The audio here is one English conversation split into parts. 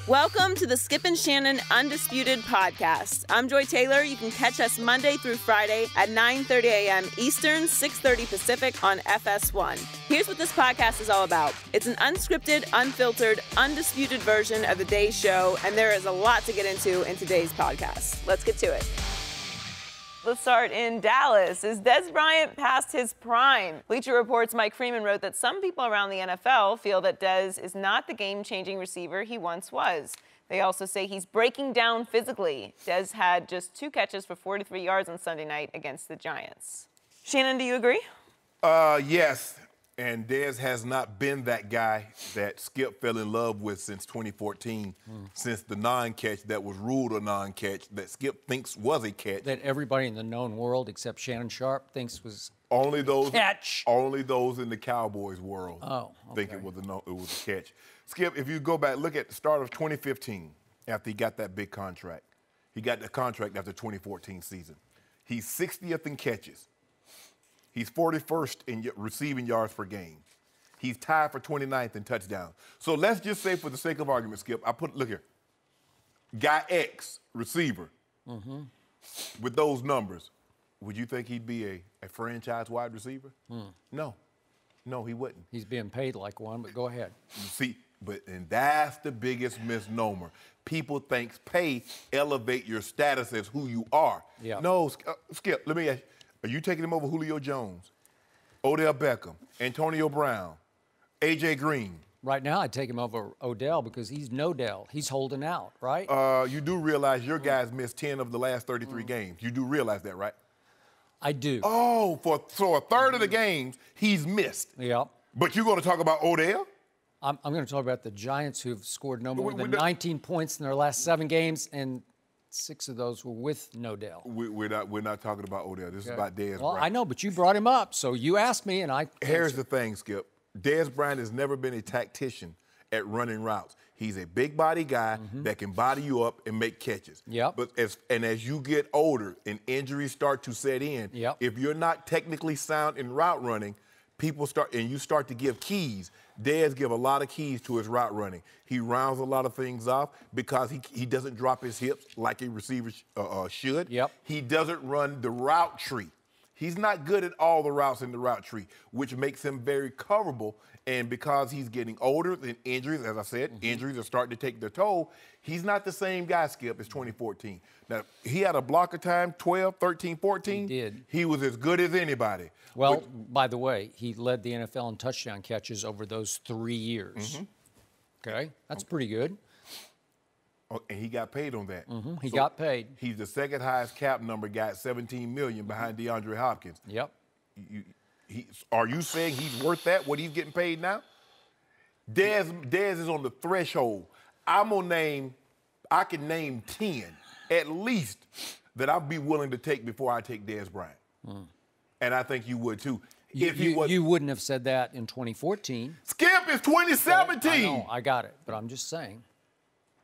Welcome to the Skip and Shannon Undisputed podcast. I'm Joy Taylor. You can catch us Monday through Friday at 9:30 a.m. Eastern, 6:30 Pacific on FS1. Here's what this podcast is all about. It's an unscripted, unfiltered, undisputed version of the day's show, and there is a lot to get into in today's podcast. Let's get to it. Let's start in Dallas. Is Dez Bryant past his prime? Bleacher Report's Mike Freeman wrote that some people around the NFL feel that Dez is not the game-changing receiver he once was. They also say he's breaking down physically. Dez had just 2 catches for 43 yards on Sunday night against the Giants. Shannon, do you agree? Yes. And Dez has not been that guy that Skip fell in love with since 2014, since the non-catch that was ruled a non-catch that Skip thinks was a catch. That everybody in the known world except Shannon Sharpe thinks was only those catch. Only those in the Cowboys world think okay. it was a catch. Skip, if you go back, look at the start of 2015, after he got that big contract. He got the contract after 2014 season. He's 60th in catches. He's 41st in receiving yards per game. He's tied for 29th in touchdowns. So let's just say, for the sake of argument, Skip, look here. Guy X, receiver, with those numbers, would you think he'd be a franchise wide receiver? No. No, he wouldn't. He's being paid like one, but go ahead. You see, and that's the biggest misnomer. People think pay elevate your status as who you are. Yeah. No, Skip, let me ask you. Are you taking him over Julio Jones, Odell Beckham, Antonio Brown, A.J. Green? Right now, I'd take him over Odell because he's no-Dell. He's holding out, right? You do realize your guys missed 10 of the last 33 games. You do realize that, right? I do. Oh, so a third of the games he's missed. Yeah. But you're going to talk about Odell? I'm going to talk about the Giants, who've scored no more than 19 points in their last 7 games, and 6 of those were with no-Dell. We're not talking about Odell. This is about Dez Bryant. Well, I know, but you brought him up, so you asked me, and I Here's the thing, Skip. Dez Bryant has never been a tactician at running routes. He's a big body guy that can body you up and make catches. Yep. But as you get older and injuries start to set in, if you're not technically sound in route running, you start to give keys. Dez give a lot of keys to his route running. He rounds a lot of things off because he doesn't drop his hips like a receiver should. Yep. He doesn't run the route tree. He's not good at all the routes in the route tree, which makes him very coverable. And because he's getting older and injuries, as I said, injuries are starting to take their toll, he's not the same guy, Skip, as 2014. Now, he had a block of time, 12, 13, 14. He did. He was as good as anybody. Well, by the way, he led the NFL in touchdown catches over those 3 years. Okay, that's pretty good. Oh, and he got paid on that. He got paid. He's the second highest cap number guy at $17 million behind DeAndre Hopkins. Yep. Are you saying he's worth that, what he's getting paid now? Dez is on the threshold. I can name 10 at least that I'd be willing to take before I take Dez Bryant. And I think you would too. You wouldn't have said that in 2014. Skip, it's 2017. I know, I got it, but I'm just saying.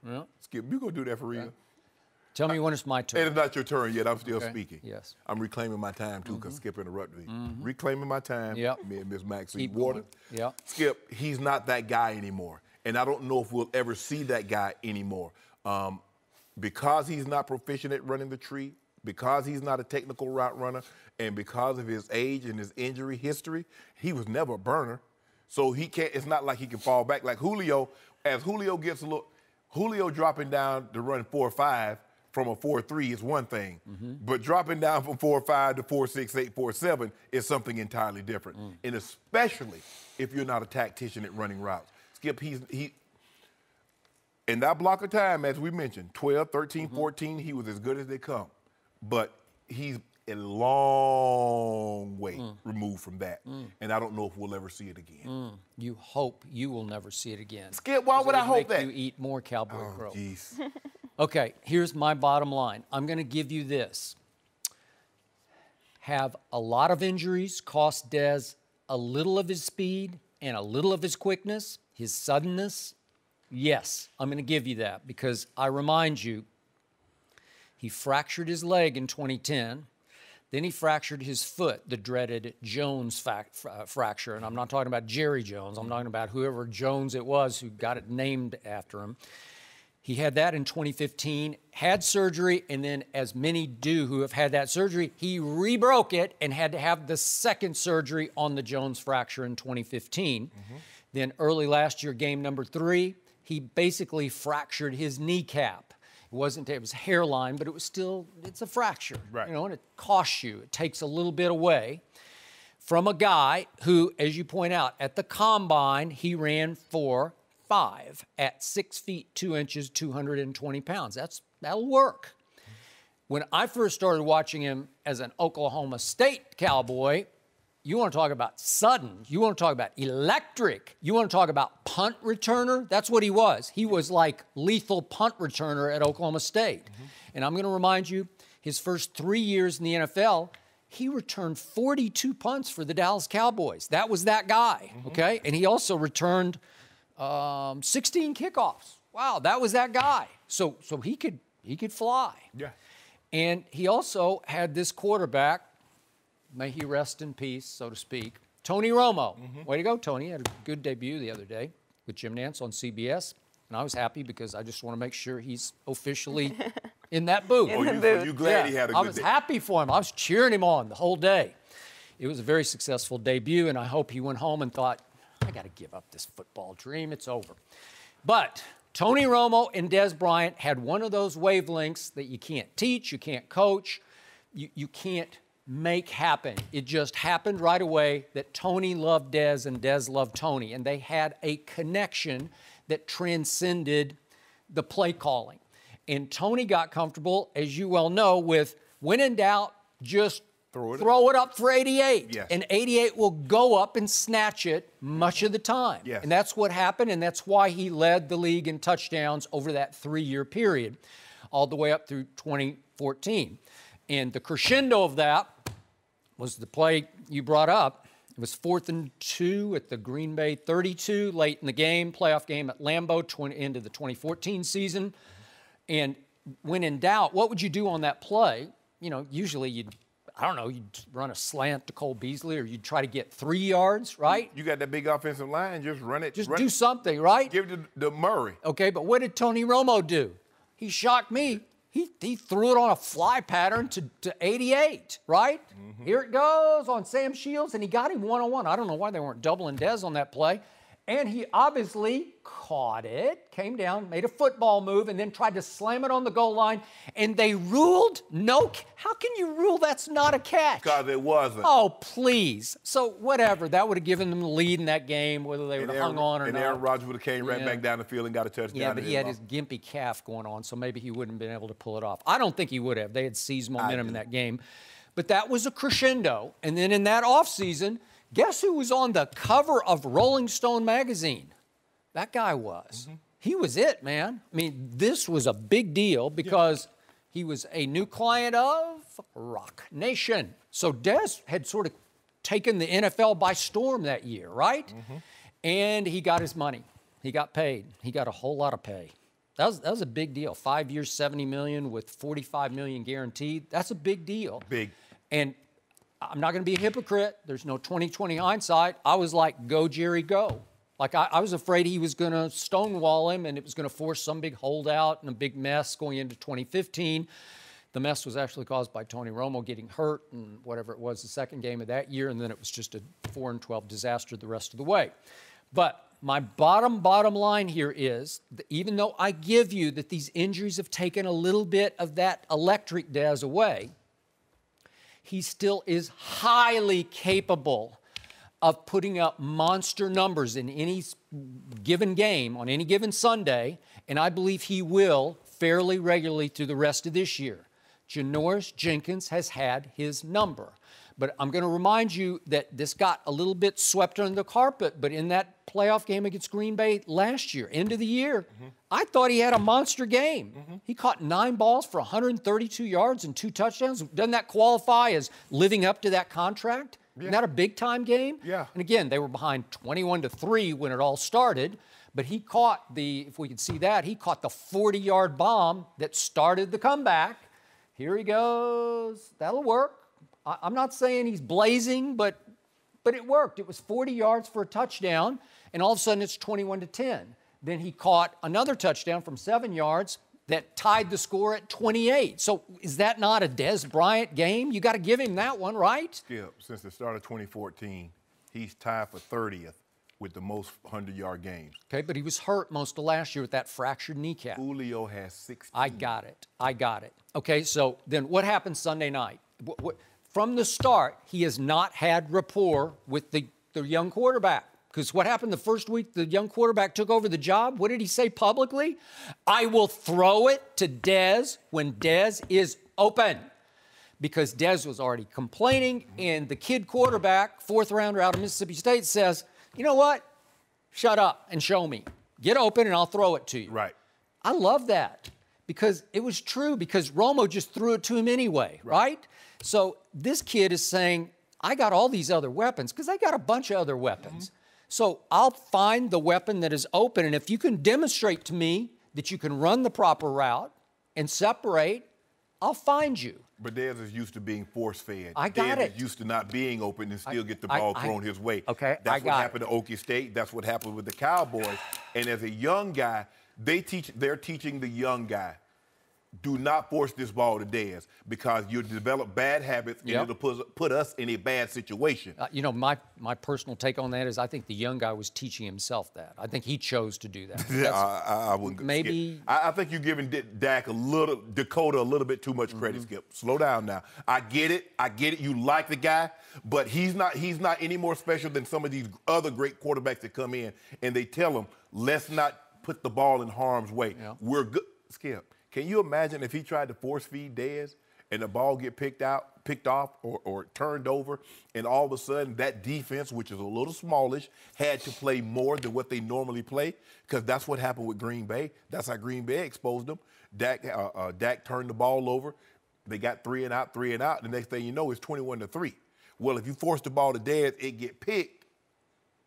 Yeah. Skip, you gonna do that for real? Okay. Tell me when it's my turn. It's not your turn yet. I'm still speaking. Yes. I'm reclaiming my time too, because Skip interrupted me. Reclaiming my time. Yep. Me and Miss Maxine Keep Water. going. Yep. Skip, he's not that guy anymore, and I don't know if we'll ever see that guy anymore. Because he's not proficient at running the tree, because he's not a technical route runner, and because of his age and his injury history, he was never a burner. So he can't. It's not like he can fall back like Julio. As Julio gets a little, Julio dropping down to run 4.5 from a 4.3 is one thing, but dropping down from 4.5 to 4.6, 4.7 is something entirely different. And especially if you're not a tactician at running routes. Skip, he in that block of time, as we mentioned, 12, 13, 14, he was as good as they come. But he's a long way removed from that. And I don't know if we'll ever see it again. You hope you will never see it again. Skip, why would I hope that? You eat more cowboy crow. Jeez. Okay, here's my bottom line. I'm going to give you this. Have a lot of injuries cost Dez a little of his speed and a little of his quickness, his suddenness? Yes, I'm going to give you that because I remind you, he fractured his leg in 2010. Then he fractured his foot, the dreaded Jones fracture. And I'm not talking about Jerry Jones. I'm talking about whoever Jones it was who got it named after him. He had that in 2015, had surgery, and then, as many do who have had that surgery, he re-broke it and had to have the second surgery on the Jones fracture in 2015. Then early last year, game number 3, he basically fractured his kneecap. It was hairline, but it was still, it's a fracture, right. And it costs you. It takes a little bit away from a guy who, as you point out, at the combine, he ran 4.5 at 6 feet 2 inches, 220 pounds. That'll work. When I first started watching him as an Oklahoma State Cowboy, you want to talk about sudden, you want to talk about electric, you want to talk about punt returner. That's what he was. He was like lethal punt returner at Oklahoma State. And I'm going to remind you, his first 3 years in the NFL, he returned 42 punts for the Dallas Cowboys. That was that guy, okay? And he also returned 16 kickoffs. Wow, that was that guy. So he could fly. Yeah. And he also had this quarterback, may he rest in peace, so to speak, Tony Romo. Way to go, Tony. Had a good debut the other day with Jim Nantz on CBS. And I was happy because I just want to make sure he's officially in that booth. You glad he had a good day? I was happy for him. I was cheering him on the whole day. It was a very successful debut, and I hope he went home and thought, I got to give up this football dream. It's over. But Tony Romo and Dez Bryant had one of those wavelengths that you can't teach, you can't coach, you can't make happen. It just happened right away that Tony loved Dez and Dez loved Tony, and they had a connection that transcended the play calling. And Tony got comfortable, as you well know, with when in doubt, just throw it up for 88. Yes. And 88 will go up and snatch it much of the time. Yes. And that's what happened, and that's why he led the league in touchdowns over that 3-year period, all the way up through 2014. And the crescendo of that was the play you brought up. It was 4th and 2 at the Green Bay 32, late in the game, playoff game at Lambeau, into the 2014 season. And when in doubt, what would you do on that play? Usually you'd run a slant to Cole Beasley, or you'd try to get 3 yards, right? You got that big offensive line, just run it. Just do something, right? Give it to Murray. Okay, but what did Tony Romo do? He shocked me. He threw it on a fly pattern to 88, right? Here it goes on Sam Shields, and he got him one-on-one. I don't know why they weren't doubling Dez on that play. And he obviously caught it, came down, made a football move, and then tried to slam it on the goal line. And they ruled no. How can you rule that's not a catch? Because it wasn't. Oh, please. So whatever. That would have given them the lead in that game, whether they would have hung on or not. And Aaron Rodgers would have came right back down the field and got a touchdown. Yeah, but he had his gimpy calf going on, so maybe he wouldn't have been able to pull it off. I don't think he would have. They had seized momentum in that game. But that was a crescendo. And then in that offseason, guess who was on the cover of Rolling Stone magazine? That guy was. He was it, man. I mean, this was a big deal because he was a new client of Rock Nation. So Dez had sort of taken the NFL by storm that year, right? And he got his money. He got paid. He got a whole lot of pay. That was a big deal. 5 years, $70 million with $45 million guaranteed. That's a big deal. Big. And I'm not going to be a hypocrite. There's no 20/20 hindsight. I was like, go, Jerry, go. Like, I was afraid he was going to stonewall him and it was going to force some big holdout and a big mess going into 2015. The mess was actually caused by Tony Romo getting hurt and whatever it was the second game of that year, and then it was just a 4-12 disaster the rest of the way. But my bottom line here is that even though I give you that these injuries have taken a little bit of that electric Dez away, he still is highly capable of putting up monster numbers in any given game on any given Sunday, and I believe he will fairly regularly through the rest of this year. Janoris Jenkins has had his number. But I'm going to remind you that this got a little bit swept under the carpet, but in that playoff game against Green Bay last year, end of the year, I thought he had a monster game. He caught 9 balls for 132 yards and 2 touchdowns. Doesn't that qualify as living up to that contract? Isn't that a big-time game? Yeah. And again, they were behind 21-3 when it all started, but he caught if we could see that, he caught the 40-yard bomb that started the comeback. Here he goes. That'll work. I'm not saying he's blazing, but it worked. It was 40 yards for a touchdown, and all of a sudden it's 21-10. Then he caught another touchdown from 7 yards that tied the score at 28. So is that not a Dez Bryant game? You got to give him that one, right? Skip, since the start of 2014, he's tied for 30th with the most 100-yard games. Okay, but he was hurt most of last year with that fractured kneecap. Julio has 16. I got it. Okay, so then what happened Sunday night? From the start, he has not had rapport with the young quarterback. Because what happened the first week the young quarterback took over the job? What did he say publicly? I will throw it to Dez when Dez is open. Because Dez was already complaining, and the kid quarterback, 4th rounder out of Mississippi State, says, you know what? Shut up and show me. Get open and I'll throw it to you. Right. I love that because it was true because Romo just threw it to him anyway, right? So this kid is saying, I got all these other weapons because I got a bunch of other weapons. So I'll find the weapon that is open, and if you can demonstrate to me that you can run the proper route and separate, I'll find you. But Dez is used to being force-fed. I got Dez it. is used to not being open and still get the ball thrown his way. Okay, That's what happened to Okie State. That's what happened with the Cowboys. And as a young guy, they're teaching the young guy, do not force this ball to Dez because you'll develop bad habits and it'll put us in a bad situation. You know, my personal take on that is I think the young guy was teaching himself that. I think he chose to do that. I wouldn't. Maybe. I think you're giving Dakota a little bit too much credit, Skip. Slow down now. I get it. You like the guy, but he's not any more special than some of these other great quarterbacks that come in and they tell him, let's not put the ball in harm's way. Yeah. We're good. Skip. Can you imagine if he tried to force feed Dez and the ball get picked off or turned over, and all of a sudden that defense, which is a little smallish, had to play more than what they normally play? Because that's what happened with Green Bay. That's how Green Bay exposed them. Dak turned the ball over. They got 3 and out. The next thing you know, it's 21-3. Well, if you force the ball to Dez, it get picked.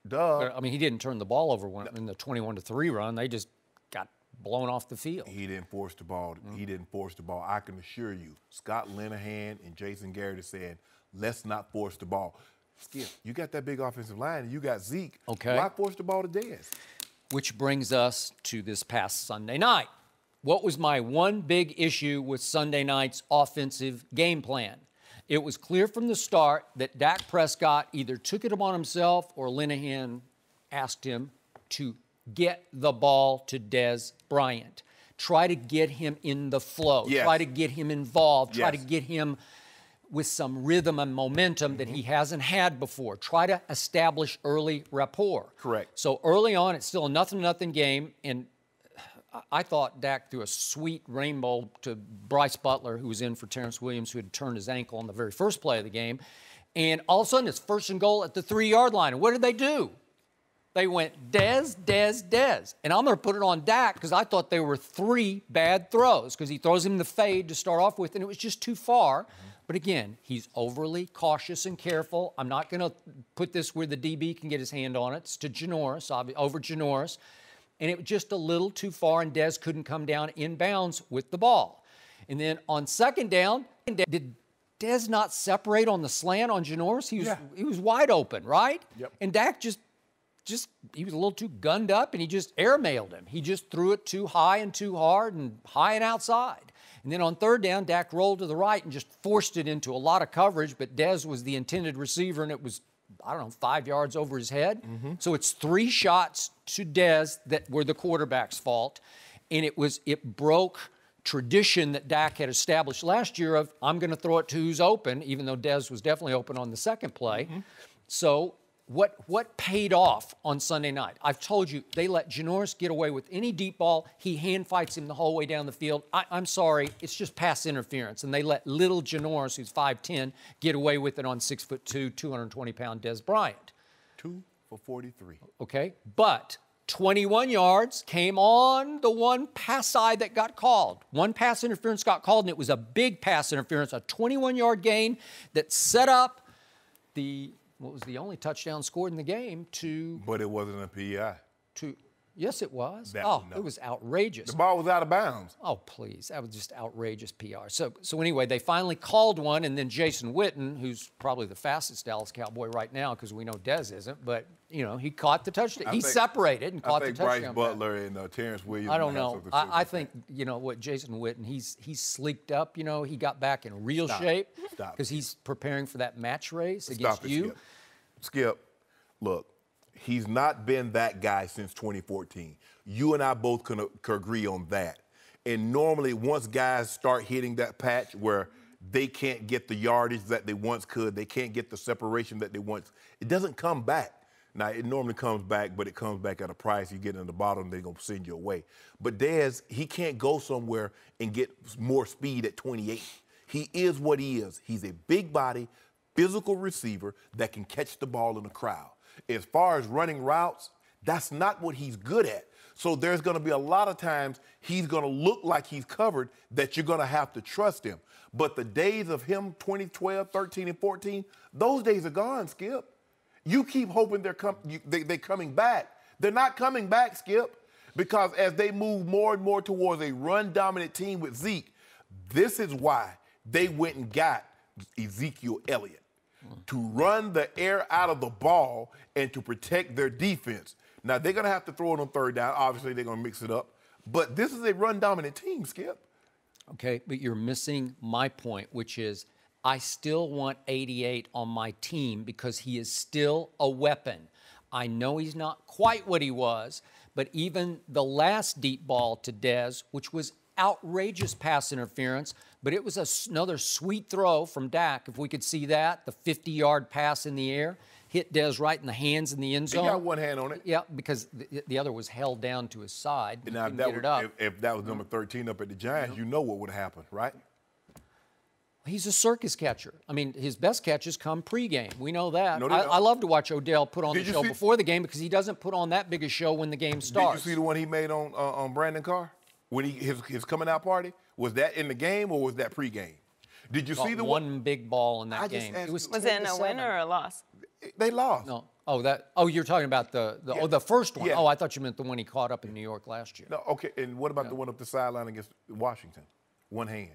Duh. I mean, he didn't turn the ball over in the 21-3 run. They just got blown off the field. He didn't force the ball. He didn't force the ball. I can assure you, Scott Linehan and Jason Garrett are saying, let's not force the ball. Skip, you got that big offensive line, and you got Zeke. Okay. Why force the ball to Dez? Which brings us to this past Sunday night. What was my one big issue with Sunday night's offensive game plan? It was clear from the start that Dak Prescott either took it upon himself or Linehan asked him to get the ball to Dez Bryant. Try to get him in the flow. Yes. Try to get him involved. Try to Yes. get him with some rhythm and momentum that he hasn't had before. Try to establish early rapport. Correct. So early on, it's still a 0-0 game, and I thought Dak threw a sweet rainbow to Bryce Butler, who was in for Terrence Williams, who had turned his ankle on the very first play of the game. And all of a sudden, it's 1st and goal at the 3-yard line. And what did they do? They went Dez, Dez, Dez. And I'm going to put it on Dak because I thought there were 3 bad throws because he throws him the fade to start off with, and it was just too far. But again, he's overly cautious and careful. I'm not going to put this where the DB can get his hand on it. It's to Janoris, over Janoris. And it was just a little too far, and Dez couldn't come down in bounds with the ball. And then on 2nd down, did Dez not separate on the slant on Janoris? He was wide open, right? Yep. And Dak just he was a little too gunned up, and he just airmailed him. He just threw it too high and too hard and high and outside. And then on 3rd down, Dak rolled to the right and just forced it into a lot of coverage, but Dez was the intended receiver, and it was, 5 yards over his head. So it's 3 shots to Dez that were the quarterback's fault, and it broke tradition that Dak had established last year of, I'm going to throw it to who's open, even though Dez was definitely open on the 2nd play. So what paid off on Sunday night? I've told you, they let Janoris get away with any deep ball. He hand fights him the whole way down the field. I'm sorry, it's just pass interference. And they let little Janoris, who's 5'10", get away with it on 6'2", 220-pound Dez Bryant. 2 for 43. Okay, but 21 yards came on the one pass side that got called. One pass interference got called, and it was a big pass interference, a 21-yard gain that set up what was the only touchdown scored in the game But it wasn't a PI. Yes, it was. That Oh, one, no. it was outrageous. The ball was out of bounds. Oh, please. That was just outrageous PR. So anyway, they finally called one, and then Jason Witten, who's probably the fastest Dallas Cowboy right now because we know Dez isn't, but, you know, he caught the touchdown. He separated and caught the touchdown. I think Bryce Butler and Terrence Williams. I don't know. I think, you know, what Jason Witten, he's sleeked up. You know, he got back in real shape because he's preparing for that match race against you. Skip, look, he's not been that guy since 2014. You and I both can agree on that. And normally, once guys start hitting that patch where they can't get the yardage that they once could, they can't get the separation that they once, it doesn't come back. Now, it normally comes back, but it comes back at a price. You get in the bottom, they're going to send you away. But Dez, he can't go somewhere and get more speed at 28. He is what he is. He's a big body, physical receiver that can catch the ball in the crowd. As far as running routes, that's not what he's good at. So there's going to be a lot of times he's going to look like he's covered that you're going to have to trust him. But the days of him 2012, 13, and 14, those days are gone, Skip. You keep hoping they're coming back. They're not coming back, Skip, because as they move more and more towards a run-dominant team with Zeke, this is why they went and got Ezekiel Elliott to run the air out of the ball and to protect their defense. Now, they're going to have to throw it on third down. Obviously, they're going to mix it up. But this is a run-dominant team, Skip. Okay, but you're missing my point, which is I still want 88 on my team because he is still a weapon. I know he's not quite what he was, but even the last deep ball to Dez, which was outrageous pass interference, but it was another sweet throw from Dak. If we could see that, the 50-yard pass in the air, hit Dez right in the hands in the end zone. He got one hand on it. Yeah, because the other was held down to his side. Now, if that was number 13 up at the Giants, you know what would have happened, right? He's a circus catcher. I mean, his best catches come pregame. We know that. No, I love to watch Odell put on the show before the game because he doesn't put on that big a show when the game starts. Did you see the one he made on Brandon Carr? When his coming out party? Was that in the game or was that pregame? Did you see the one big ball in that game? Was it in a win or a loss? They lost. No. Oh, you're talking about the first one. Yeah. Oh, I thought you meant the one he caught up in New York last year. No, okay. And what about the one up the sideline against Washington? One hand.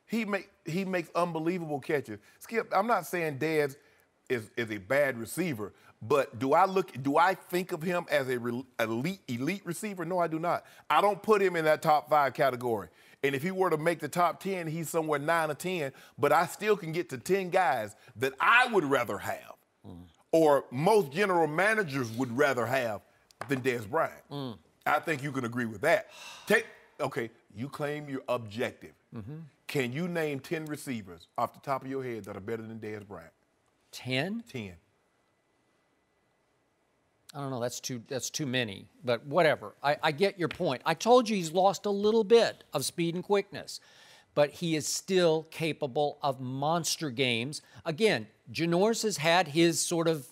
He makes unbelievable catches. Skip, I'm not saying Dez is a bad receiver, but do I think of him as a elite receiver? No, I do not. I don't put him in that top 5 category. And if he were to make the top 10, he's somewhere 9 or 10, but I still can get to 10 guys that I would rather have, or most general managers would rather have than Dez Bryant. I think you can agree with that. Okay, you claim you're objective. Can you name 10 receivers off the top of your head that are better than Dez Bryant? 10? 10. I don't know, that's too many, but whatever. I get your point. I told you he's lost a little bit of speed and quickness, but he is still capable of monster games. Again, Janoris has had his sort of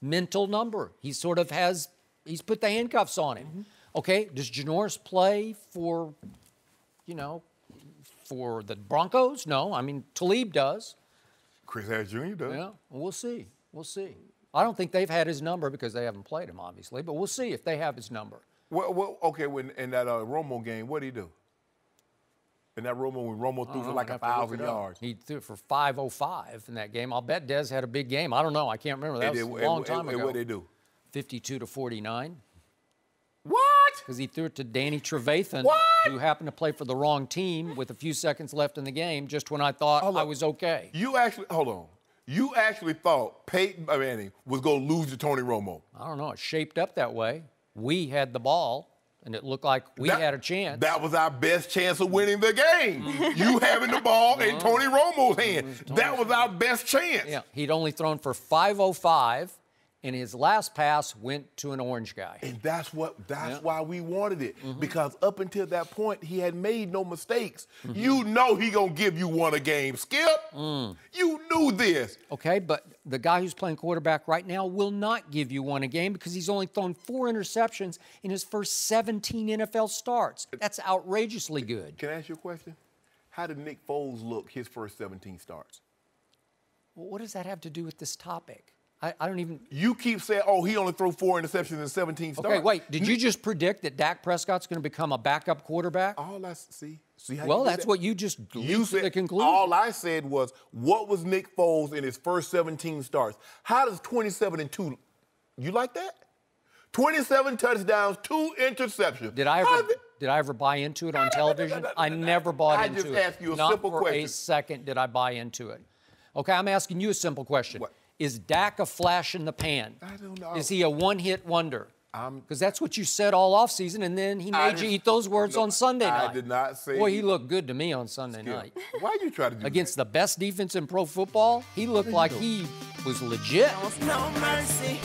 mental number. He's put the handcuffs on him. Okay, does Janoris play for the Broncos? No, I mean, Talib does. Chris Harris Jr. does. Yeah, we'll see. I don't think they've had his number because they haven't played him, obviously, but we'll see if they have his number. Well, okay, in that Romo game, what did he do? In that Romo, when Romo threw for like 1,000 yards. He threw for 505 in that game. I'll bet Dez had a big game. I don't know. I can't remember. That was a long time ago. What did they do? 52-49. What? Because he threw it to Danny Trevathan, who happened to play for the wrong team with a few seconds left in the game, just when I thought I was okay. Hold on. You actually thought Peyton Manning was going to lose to Tony Romo. I don't know. It shaped up that way. We had the ball, and it looked like we had a chance. That was our best chance of winning the game. You having the ball in Tony Romo's hand. That was our best chance. Yeah, he'd only thrown for 505, and his last pass went to an orange guy. And that's why we wanted it. Because up until that point, he had made no mistakes. You know he gonna give you one a game, Skip. You knew this. Okay, but the guy who's playing quarterback right now will not give you one a game because he's only thrown 4 interceptions in his first 17 NFL starts. That's outrageously good. Can I ask you a question? How did Nick Foles look his first 17 starts? Well, what does that have to do with this topic? I don't even. You keep saying, oh, he only threw 4 interceptions in 17 starts. Okay, wait. Did you just predict that Dak Prescott's going to become a backup quarterback? All I see how Well, you did that's that? what you just leaped to the conclusion. All I said was, what was Nick Foles in his first 17 starts? How does 27-2? You like that? 27 touchdowns, 2 interceptions. Did I ever buy into it on television? I never bought into it. I just asked you a Not simple for question. a second did I buy into it. Okay, I'm asking you a simple question. What? Is Dak a flash in the pan? I don't know. Is he a one-hit wonder? Because that's what you said all offseason, and then he made you eat those words on Sunday night. I did not say. Boy, he looked good to me on Sunday night. Why you try to do Against the best defense in pro football, he looked like he was legit. No mercy.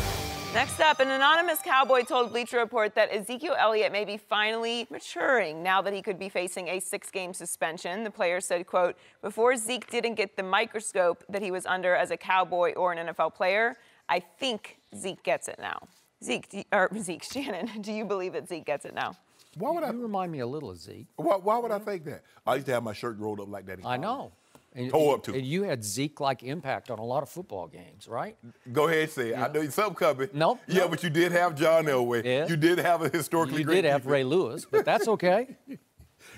Next up, an anonymous Cowboy told Bleacher Report that Ezekiel Elliott may be finally maturing now that he could be facing a 6-game suspension. The player said, quote, before Zeke didn't get the microscope that he was under as a Cowboy or an NFL player, I think Zeke gets it now. Shannon, do you believe that Zeke gets it now? Why would You remind me a little of Zeke. Why would I think that? I used to have my shirt rolled up like that. I know. And, Toe up, too. And you had Zeke-like impact on a lot of football games, right? Go ahead and say it. I know something coming. Nope. Yeah, but you did have John Elway. Yeah. You did have a historically You great did have defense. Ray Lewis, but that's okay.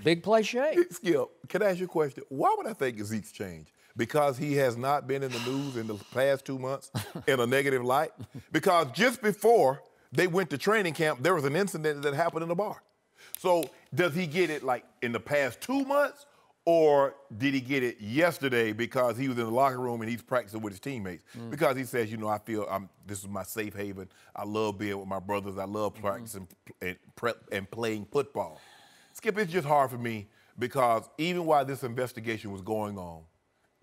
Big play Shay. Skip, can I ask you a question? Why would I think Zeke's changed? Because he has not been in the news in the past 2 months in a negative light? Because just before they went to training camp, there was an incident that happened in the bar. So does he get it like in the past 2 months? Or did he get it yesterday because he was in the locker room and he's practicing with his teammates? Because he says, I feel this is my safe haven. I love being with my brothers. I love practicing and playing football. Skip, it's just hard for me because even while this investigation was going on,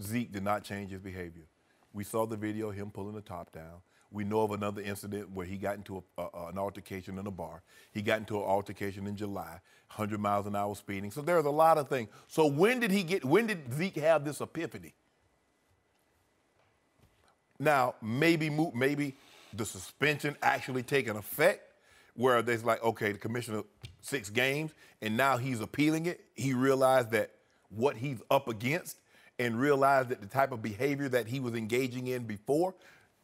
Zeke did not change his behavior. We saw the video of him pulling the top down. We know of another incident where he got into an altercation in a bar. He got into an altercation in July, 100 miles an hour speeding. So there's a lot of things. So when did Zeke have this epiphany? Now, maybe the suspension actually taking effect where there's like, okay, the commissioner 6 games, and now he's appealing it. He realized that what he's up against and realized that the type of behavior that he was engaging in before.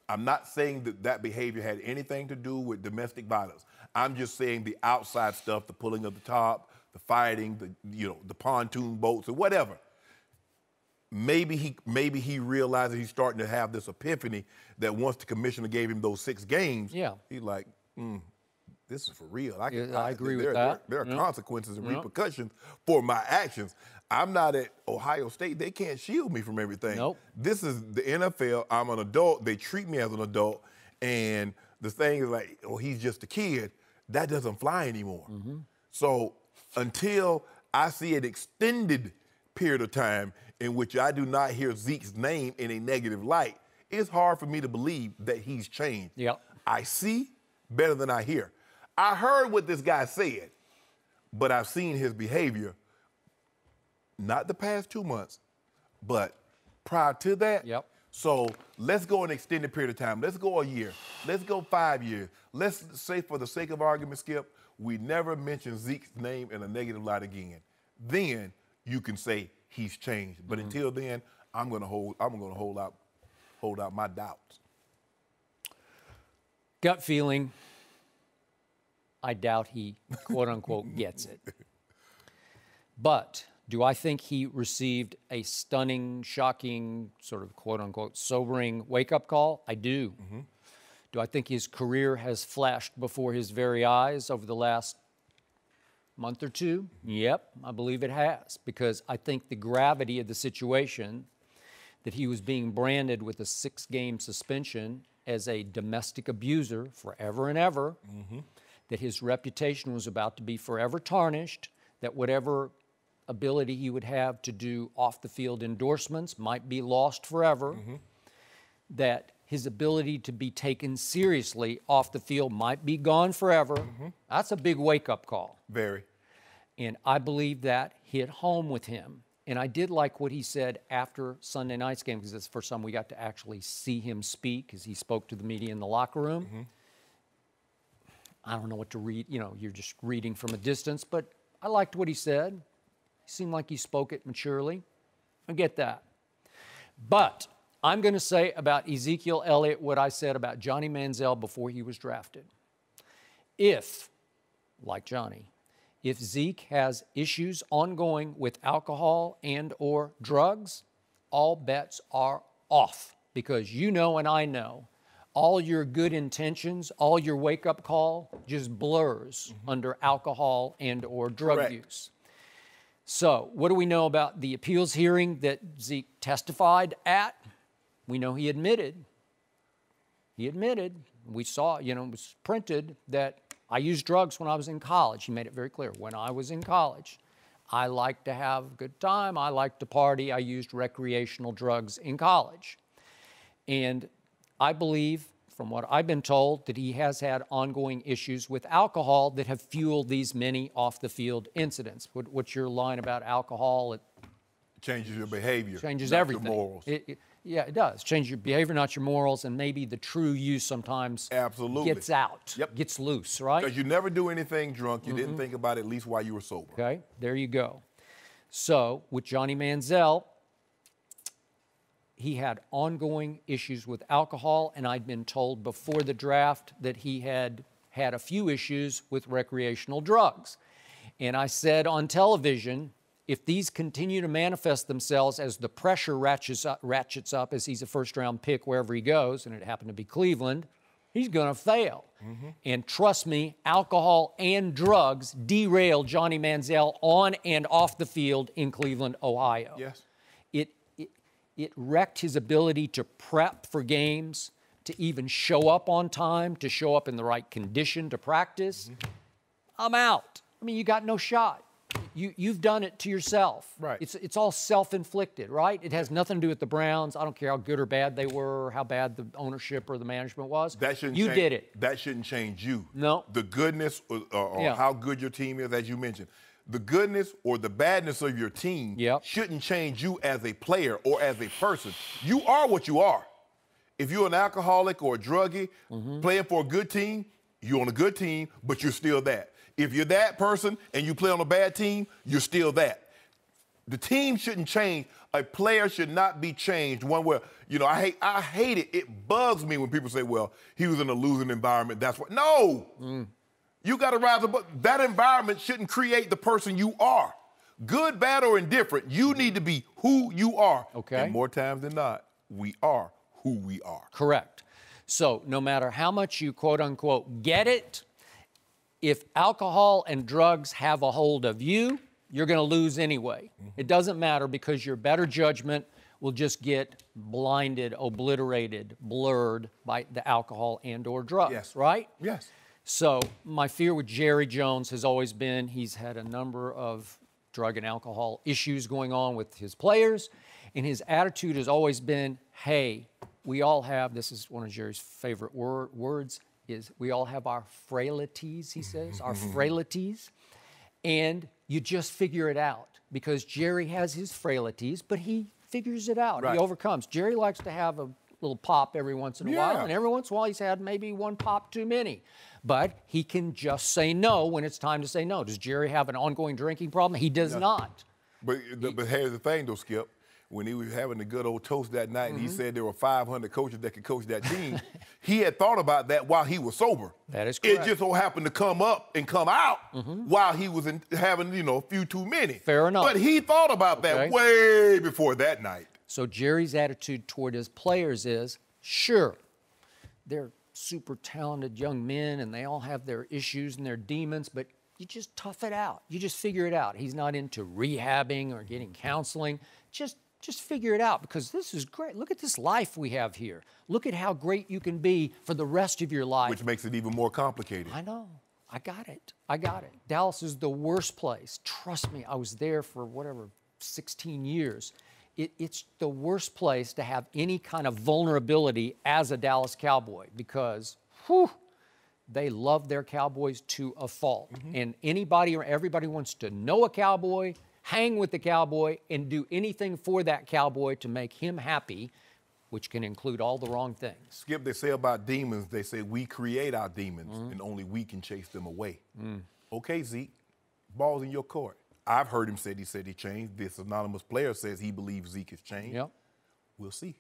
I'm not saying that behavior had anything to do with domestic violence. I'm just saying the outside stuff, the pulling of the top, the fighting, the pontoon boats or whatever. Maybe he realized that he's starting to have this epiphany that once the commissioner gave him those 6 games, he's like, this is for real. I agree with that. There are consequences and repercussions for my actions. I'm not at Ohio State. They can't shield me from everything. Nope. This is the NFL. I'm an adult. They treat me as an adult. And the thing is like, he's just a kid. That doesn't fly anymore. So until I see an extended period of time in which I do not hear Zeke's name in a negative light, it's hard for me to believe that he's changed. Yep. I see better than I hear. I heard what this guy said, but I've seen his behavior, not the past 2 months, but prior to that. Yep. So let's go an extended period of time. Let's go a year. Let's go 5 years. Let's say, for the sake of argument, Skip, we never mention Zeke's name in a negative light again. Then you can say he's changed. But until then, I'm gonna hold out my doubts. Gut feeling, I doubt he, quote unquote, gets it. But do I think he received a stunning, shocking, sort of quote unquote, sobering wake-up call? I do. Do I think his career has flashed before his very eyes over the last month or two? Yep, I believe it has, because I think the gravity of the situation, that he was being branded with a 6-game suspension as a domestic abuser forever and ever, that his reputation was about to be forever tarnished, that whatever ability he would have to do off-the-field endorsements might be lost forever, that his ability to be taken seriously off the field might be gone forever. That's a big wake-up call. Very. And I believe that hit home with him. And I did like what he said after Sunday night's game, because it's the first time we got to actually see him speak, as he spoke to the media in the locker room. I don't know what to read. You're just reading from a distance, but I liked what he said. He seemed like he spoke it maturely. I get that. But I'm going to say about Ezekiel Elliott what I said about Johnny Manziel before he was drafted. If, like Johnny, if Zeke has issues ongoing with alcohol and or drugs, all bets are off, because you know and I know all your good intentions, all your wake-up call just blurs under alcohol and or drug use. So what do we know about the appeals hearing that Zeke testified at? We know he admitted, we saw, you know, it was printed that I used drugs when I was in college. He made it very clear. When I was in college, I liked to have a good time. I liked to party. I used recreational drugs in college. And I believe, from what I've been told, that he has had ongoing issues with alcohol that have fueled these many off-the-field incidents. What's your line about alcohol? It changes your behavior. Changes not everything. Your morals. Yeah, it does. Change your behavior, not your morals, and maybe the true you sometimes gets out, gets loose, right? Because you never do anything drunk. You didn't think about it at least while you were sober. Okay, there you go. So with Johnny Manziel, he had ongoing issues with alcohol, and I'd been told before the draft that he had had a few issues with recreational drugs. And I said on television, if these continue to manifest themselves as the pressure ratchets up as he's a first-round pick wherever he goes, and it happened to be Cleveland, he's going to fail. And trust me, alcohol and drugs derailed Johnny Manziel on and off the field in Cleveland, Ohio. Yes. It wrecked his ability to prep for games, to even show up on time, to show up in the right condition to practice. I'm out. I mean, you got no shot. You've done it to yourself. Right. It's all self-inflicted, right? It has nothing to do with the Browns. I don't care how good or bad they were, or how bad the ownership or the management was. That shouldn't you change, did it. That shouldn't change you. No. The goodness or how good your team is, as you mentioned. The goodness or the badness of your team shouldn't change you as a player or as a person. You are what you are. If you're an alcoholic or a druggie playing for a good team, you're on a good team, but you're still that. If you're that person and you play on a bad team, you're still that. The team shouldn't change. A player should not be changed one way. You know, I hate it. It bugs me when people say, well, he was in a losing environment. That's what. No. You got to rise above. That environment shouldn't create the person you are. Good, bad, or indifferent, you need to be who you are. Okay. And more times than not, we are who we are. Correct. So no matter how much you, quote unquote, get it, if alcohol and drugs have a hold of you, you're going to lose anyway. It doesn't matter, because your better judgment will just get blinded, obliterated, blurred by the alcohol and or drugs, right? Yes. So my fear with Jerry Jones has always been he's had a number of drug and alcohol issues going on with his players, and his attitude has always been, hey, we all have, this is one of Jerry's favorite words, is we all have our frailties, he says, our frailties, and you just figure it out, because Jerry has his frailties, but he figures it out. He overcomes. Jerry likes to have a little pop every once in a while, and every once in a while he's had maybe one pop too many. But he can just say no when it's time to say no. Does Jerry have an ongoing drinking problem? He does not. But here's the thing, though, Skip. When he was having the good old toast that night and he said there were 500 coaches that could coach that team, he had thought about that while he was sober. That is correct. It just so happened to come up and come out while he was having, you know, a few too many. Fair enough. But he thought about that way before that night. So Jerry's attitude toward his players is, sure, they're super talented young men and they all have their issues and their demons, but you just tough it out. You just figure it out. He's not into rehabbing or getting counseling. Just figure it out, because this is great. Look at this life we have here. Look at how great you can be for the rest of your life. Which makes it even more complicated. I know. I got it. I got it. Dallas is the worst place. Trust me, I was there for 16 years. It's the worst place to have any kind of vulnerability as a Dallas Cowboy, because they love their Cowboys to a fault. And anybody or everybody wants to know a Cowboy, hang with the Cowboy, and do anything for that Cowboy to make him happy, which can include all the wrong things. Skip, they say about demons, they say we create our demons and only we can chase them away. Okay, Zeke, ball's in your court. I've heard him say he changed. This anonymous player says he believes Zeke has changed. Yep. We'll see.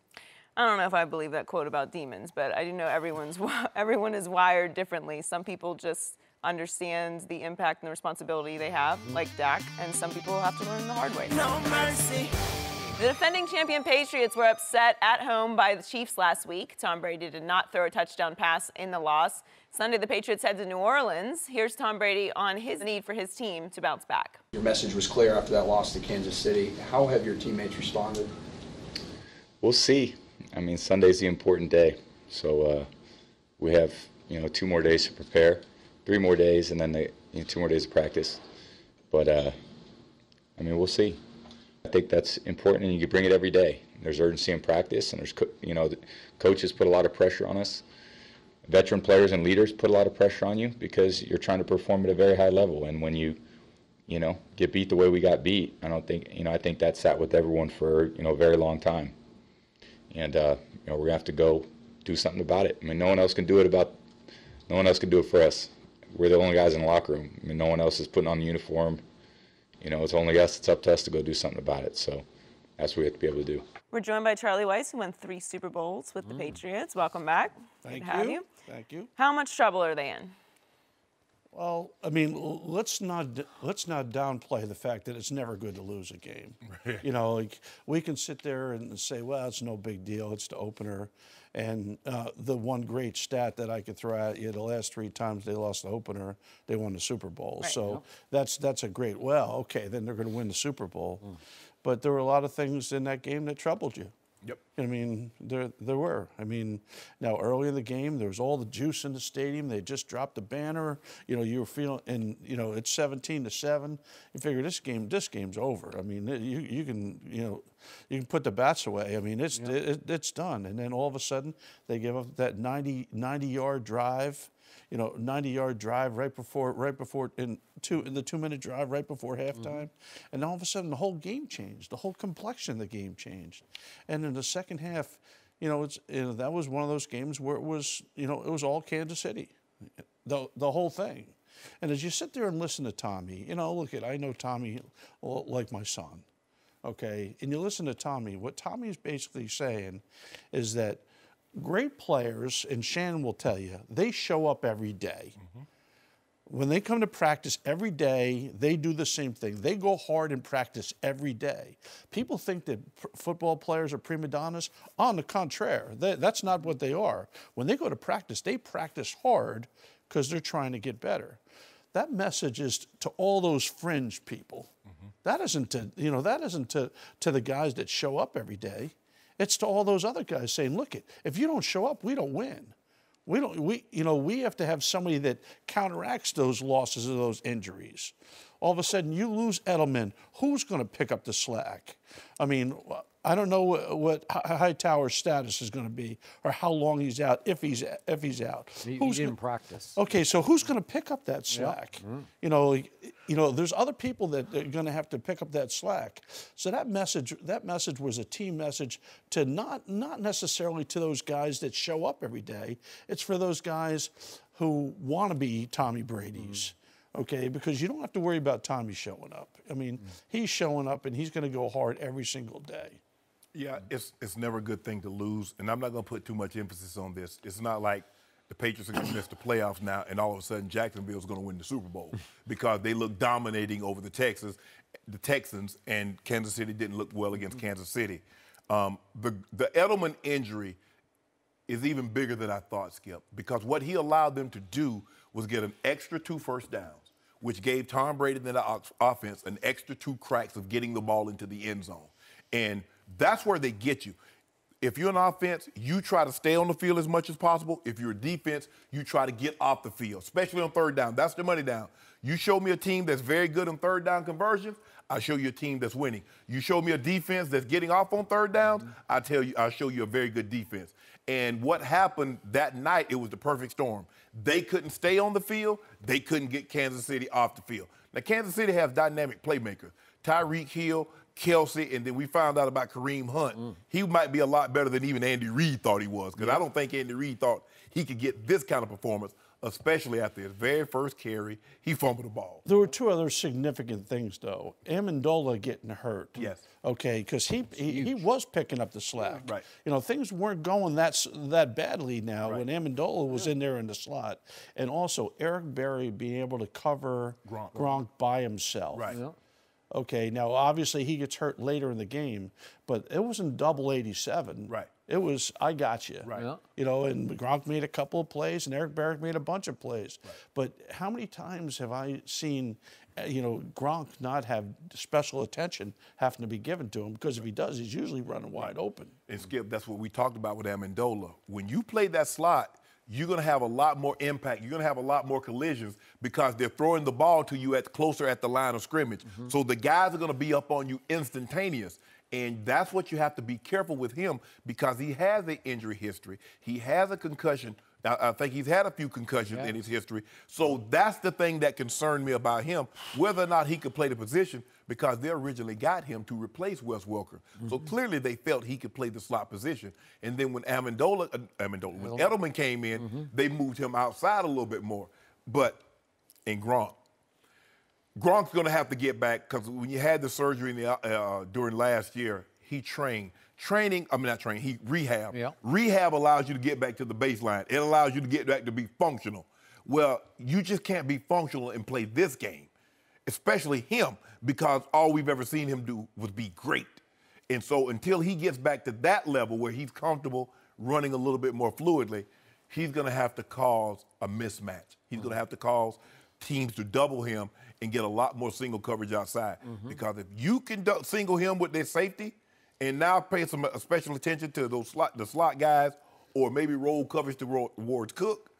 I don't know if I believe that quote about demons, but I do know everyone is wired differently. Some people just understand the impact and the responsibility they have, like Dak, and some people have to learn the hard way. No mercy. The defending champion Patriots were upset at home by the Chiefs last week. Tom Brady did not throw a touchdown pass in the loss. Sunday, the Patriots head to New Orleans. Here's Tom Brady on his need for his team to bounce back. Your message was clear after that loss to Kansas City. How have your teammates responded? We'll see. I mean, Sunday's the important day. So we have, 2 more days to prepare, 3 more days, and then 2 more days of practice. But, we'll see. I think that's important, and you can bring it every day. There's urgency in practice, and there's, the coaches put a lot of pressure on us. Veteran players and leaders put a lot of pressure on you because you're trying to perform at a very high level. And when you get beat the way we got beat, I think that sat with everyone for, a very long time. And, we're going to have to go do something about it. I mean, no one else can do it for us. We're the only guys in the locker room. I mean, no one else is putting on the uniform. It's only us. It's up to us to go do something about it. So that's what we have to be able to do. We're joined by Charlie Weiss, who won 3 Super Bowls with the Patriots. Welcome back. Thank Good to have you. Thank you. How much trouble are they in? Well, I mean, let's not downplay the fact that it's never good to lose a game. We can sit there and say, well, it's no big deal. It's the opener. And the one great stat that I could throw at you, the last 3 times they lost the opener, they won the Super Bowl. Right. So that's a great, okay, then they're going to win the Super Bowl. But there were a lot of things in that game that troubled you. Yep. I mean, there were. I mean, now early in the game, there was all the juice in the stadium. They just dropped the banner. You were feeling, and it's 17-7. You figure this game's over. I mean, you can put the bats away. I mean, it's done. And then all of a sudden, they give up that 90-yard drive. 90-yard drive right before in the 2-minute drive right before halftime, and all of a sudden the whole game changed. The whole complexion of the game changed, and in the second half, that was one of those games where it was all Kansas City, the whole thing. And as you sit there and listen to Tommy, I know Tommy like my son, okay, and you listen to Tommy. What Tommy's basically saying is that great players, and Shannon will tell you, they show up every day. When they come to practice every day, they do the same thing. They go hard in practice every day. People think that football players are prima donnas. On the contrary, that's not what they are. When they go to practice, they practice hard because they're trying to get better. That message is to all those fringe people. That isn't to the guys that show up every day. It's to all those other guys saying, look, if you don't show up, we don't win. We have to have somebody that counteracts those losses or those injuries. All of a sudden, you lose Edelman. Who's going to pick up the slack? I mean, I don't know what Hightower's status is going to be or how long he's out, if he's out. He didn't practice. Okay, so who's going to pick up that slack? Yeah. There's other people that are going to have to pick up that slack. So that message was a team message to not necessarily to those guys that show up every day. It's for those guys who want to be Tommy Brady's. Okay, because you don't have to worry about Tommy showing up. I mean, he's showing up and he's going to go hard every single day. Yeah, it's never a good thing to lose, and I'm not going to put too much emphasis on this. It's not like the Patriots are going to miss the playoffs now, and all of a sudden Jacksonville's going to win the Super Bowl because they look dominating over the Texans, and Kansas City didn't look well against Kansas City. The Edelman injury is even bigger than I thought, Skip, because what he allowed them to do was get an extra 2 first downs, which gave Tom Brady and the offense an extra 2 cracks of getting the ball into the end zone. And that's where they get you. If you're an offense, you try to stay on the field as much as possible. If you're a defense, you try to get off the field, especially on third down. That's the money down. You show me a team that's very good on third down conversions, I'll show you a team that's winning. You show me a defense that's getting off on third downs, I'll show you a very good defense. And what happened that night, it was the perfect storm. They couldn't stay on the field. They couldn't get Kansas City off the field. Now, Kansas City has dynamic playmakers. Tyreek Hill, Kelsey, and then we found out about Kareem Hunt. He might be a lot better than even Andy Reid thought he was, because I don't think Andy Reid thought he could get this kind of performance especially after his very first carry, he fumbled the ball. There were two other significant things, though. Amendola getting hurt. Yes. Okay, because he was picking up the slack. Right. You know, things weren't going that badly now when Amendola was in there in the slot. And also, Eric Berry being able to cover Gronk by himself. Right. Yeah. Okay, now obviously he gets hurt later in the game, but it wasn't double 87. Right. It was, I got you. Right. Yeah. You know, and Gronk made a couple of plays, and Eric Berry made a bunch of plays. Right. But how many times have I seen, you know, Gronk not have special attention having to be given to him? Because if he does, he's usually running wide open. And Skip, that's what we talked about with Amendola. When you play that slot, you're going to have a lot more impact. You're going to have a lot more collisions because they're throwing the ball to you closer at the line of scrimmage. So the guys are going to be up on you instantaneous. And that's what you have to be careful with him because he has an injury history. He has a concussion. I think he's had a few concussions in his history. So that's the thing that concerned me about him, whether or not he could play the position, because they originally got him to replace Wes Welker. So clearly they felt he could play the slot position. And then when when Edelman came in, they moved him outside a little bit more. But in Gronk's going to have to get back because when you had the surgery during last year, he trained. He rehab. Yeah. Rehab allows you to get back to the baseline. It allows you to get back to be functional. Well, you just can't be functional and play this game, especially him, because all we've ever seen him do was be great. And so until he gets back to that level where he's comfortable running a little bit more fluidly, he's going to have to cause a mismatch. He's going to have to cause teams to double him and get a lot more single coverage outside. Because if you can single him with their safety, and now pay some special attention to the slot guys, or maybe roll coverage towards Cook,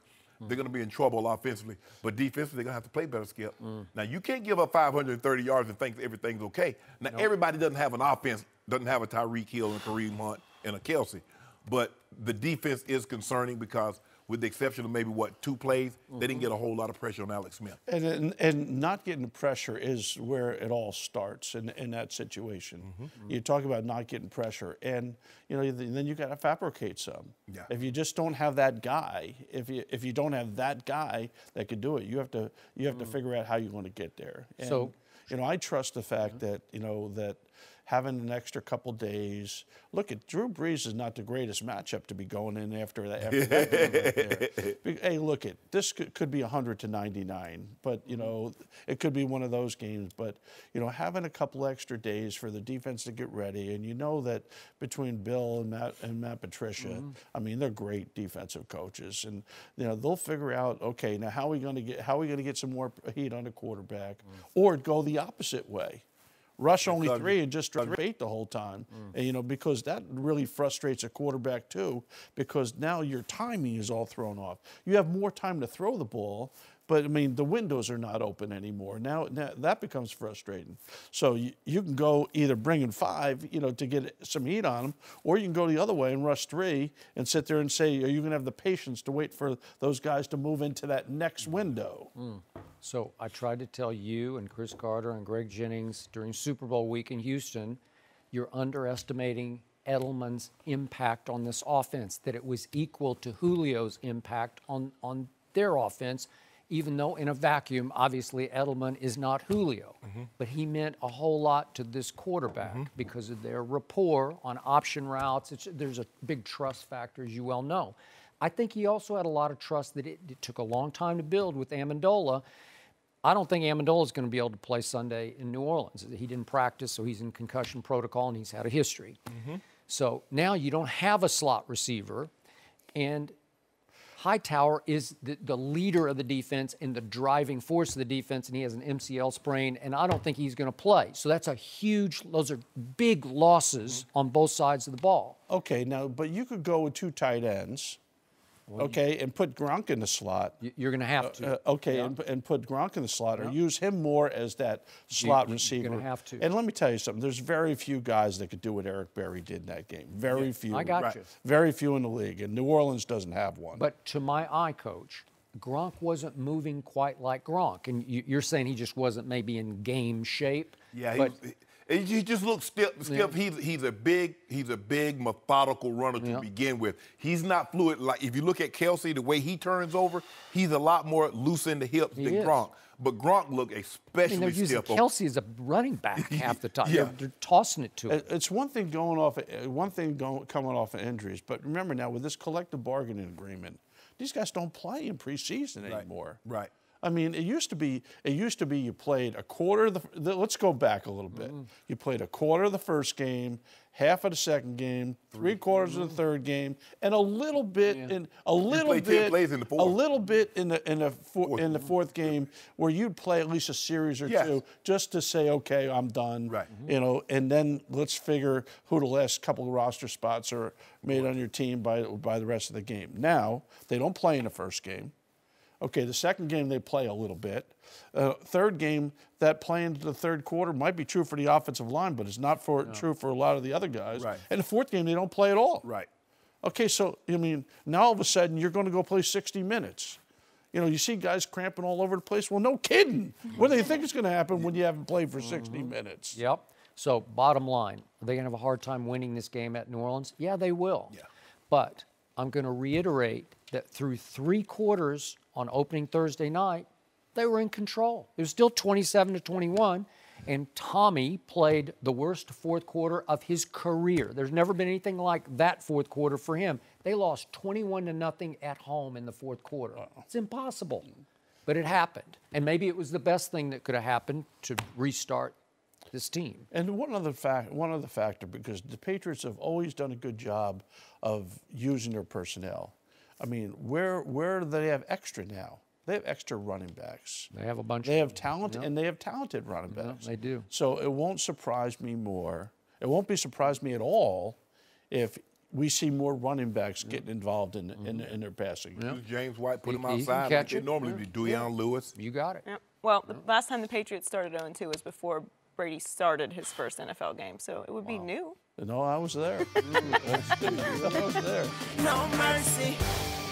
they're going to be in trouble offensively. But defensively, they're going to have to play better, Skip. Now, you can't give up 530 yards and think everything's okay. Now, everybody doesn't have an offense, doesn't have a Tyreek Hill and a Kareem Hunt and a Kelsey. But the defense is concerning because with the exception of maybe, 2 plays, they didn't get a whole lot of pressure on Alex Smith. And not getting the pressure is where it all starts in that situation. You talk about not getting pressure, and you know then you got to fabricate some. Yeah. If you just don't have that guy, if you don't have that guy that could do it, you have to figure out how you're going to get there. And, So, you know, I trust the fact that that having an extra couple days. Look, Drew Brees is not the greatest matchup to be going in after that. Hey, look, this could be 100-99, but you know it could be one of those games. But you know, having a couple extra days for the defense to get ready, and you know that between Bill and Matt Patricia, I mean they're great defensive coaches, and you know they'll figure out, okay, now how are we going to get some more heat on the quarterback, or go the opposite way. Rush only 3 and just drive 8 the whole time. And, you know, because that really frustrates a quarterback too, because now your timing is all thrown off. You have more time to throw the ball, but, I mean, the windows are not open anymore. Now that becomes frustrating. So you can go either bring in 5, you know, to get some heat on them, or you can go the other way and rush 3 and sit there and say, are you going to have the patience to wait for those guys to move into that next window? So I tried to tell you and Chris Carter and Greg Jennings during Super Bowl week in Houston, you're underestimating Edelman's impact on this offense, that it was equal to Julio's impact on their offense, even though in a vacuum, obviously Edelman is not Julio. But he meant a whole lot to this quarterback because of their rapport on option routes. There's a big trust factor, as you well know. I think he also had a lot of trust that it took a long time to build with Amendola. I don't think Amendola is going to be able to play Sunday in New Orleans. He didn't practice, so he's in concussion protocol, and he's had a history. So now you don't have a slot receiver, and Hightower is the leader of the defense and the driving force of the defense, and he has an MCL sprain, and I don't think he's going to play. So that's those are big losses on both sides of the ball. Okay, now, but you could go with 2 tight ends. Okay, and put Gronk in the slot. You're going to have to. Okay, and put Gronk in the slot, or use him more as that slot receiver. You're going to have to. And let me tell you something. There's very few guys that could do what Eric Berry did in that game. Very few. I got you. Very few in the league, and New Orleans doesn't have one. But to my eye, Coach, Gronk wasn't moving quite like Gronk, and you're saying he just wasn't maybe in game shape. Yeah, but And he just looks stiff. He's a big methodical runner to begin with. He's not fluid. Like if you look at Kelsey, the way he turns over, he's a lot more loose in the hips than Gronk. But Gronk looked especially they're using stiff. Kelsey as a running back half the time. Yeah. They're tossing it to him. It's coming off of injuries. But remember now, with this collective bargaining agreement, these guys don't play in preseason anymore. Right. I mean, it used to be you played a quarter of let's go back a little bit. You played a quarter of the first game, half of the second game, 3/4 of the third game, and a little bit in the fourth game where you'd play at least a series or two just to say, okay, I'm done. Right. You know, and then let's figure who the last couple of roster spots are made on your team by the rest of the game. Now they don't play in the first game. Okay, the second game they play a little bit. Third game, that play into the third quarter might be true for the offensive line, but it's not true for a lot of the other guys. Right. And the fourth game, they don't play at all. Right. Okay, so, I mean, now all of a sudden you're going to go play 60 minutes. You know, you see guys cramping all over the place. Well, no kidding. What do you think is going to happen when you haven't played for 60 minutes? Yep. So, bottom line, are they going to have a hard time winning this game at New Orleans? Yeah, they will. Yeah. But I'm going to reiterate that through 3 quarters on opening Thursday night, they were in control. It was still 27-21, and Tommy played the worst fourth quarter of his career. There's never been anything like that fourth quarter for him. They lost 21-0 at home in the fourth quarter. It's impossible, but it happened. And maybe it was the best thing that could have happened to restart this team. And one other factor, because the Patriots have always done a good job of using their personnel. I mean, where do they have extra now? They have extra running backs. They have a bunch. They have talent, and they have talented running backs. They do. So it won't surprise me more. It won't surprise me at all if we see more running backs getting involved in their passing. Use James White, put him He can outside catch like they normally do. Deion Lewis. You got it. Yep. Well, the last time the Patriots started 0-2 was before Brady started his first NFL game, so it would be new. No, I was there. I was there. No mercy.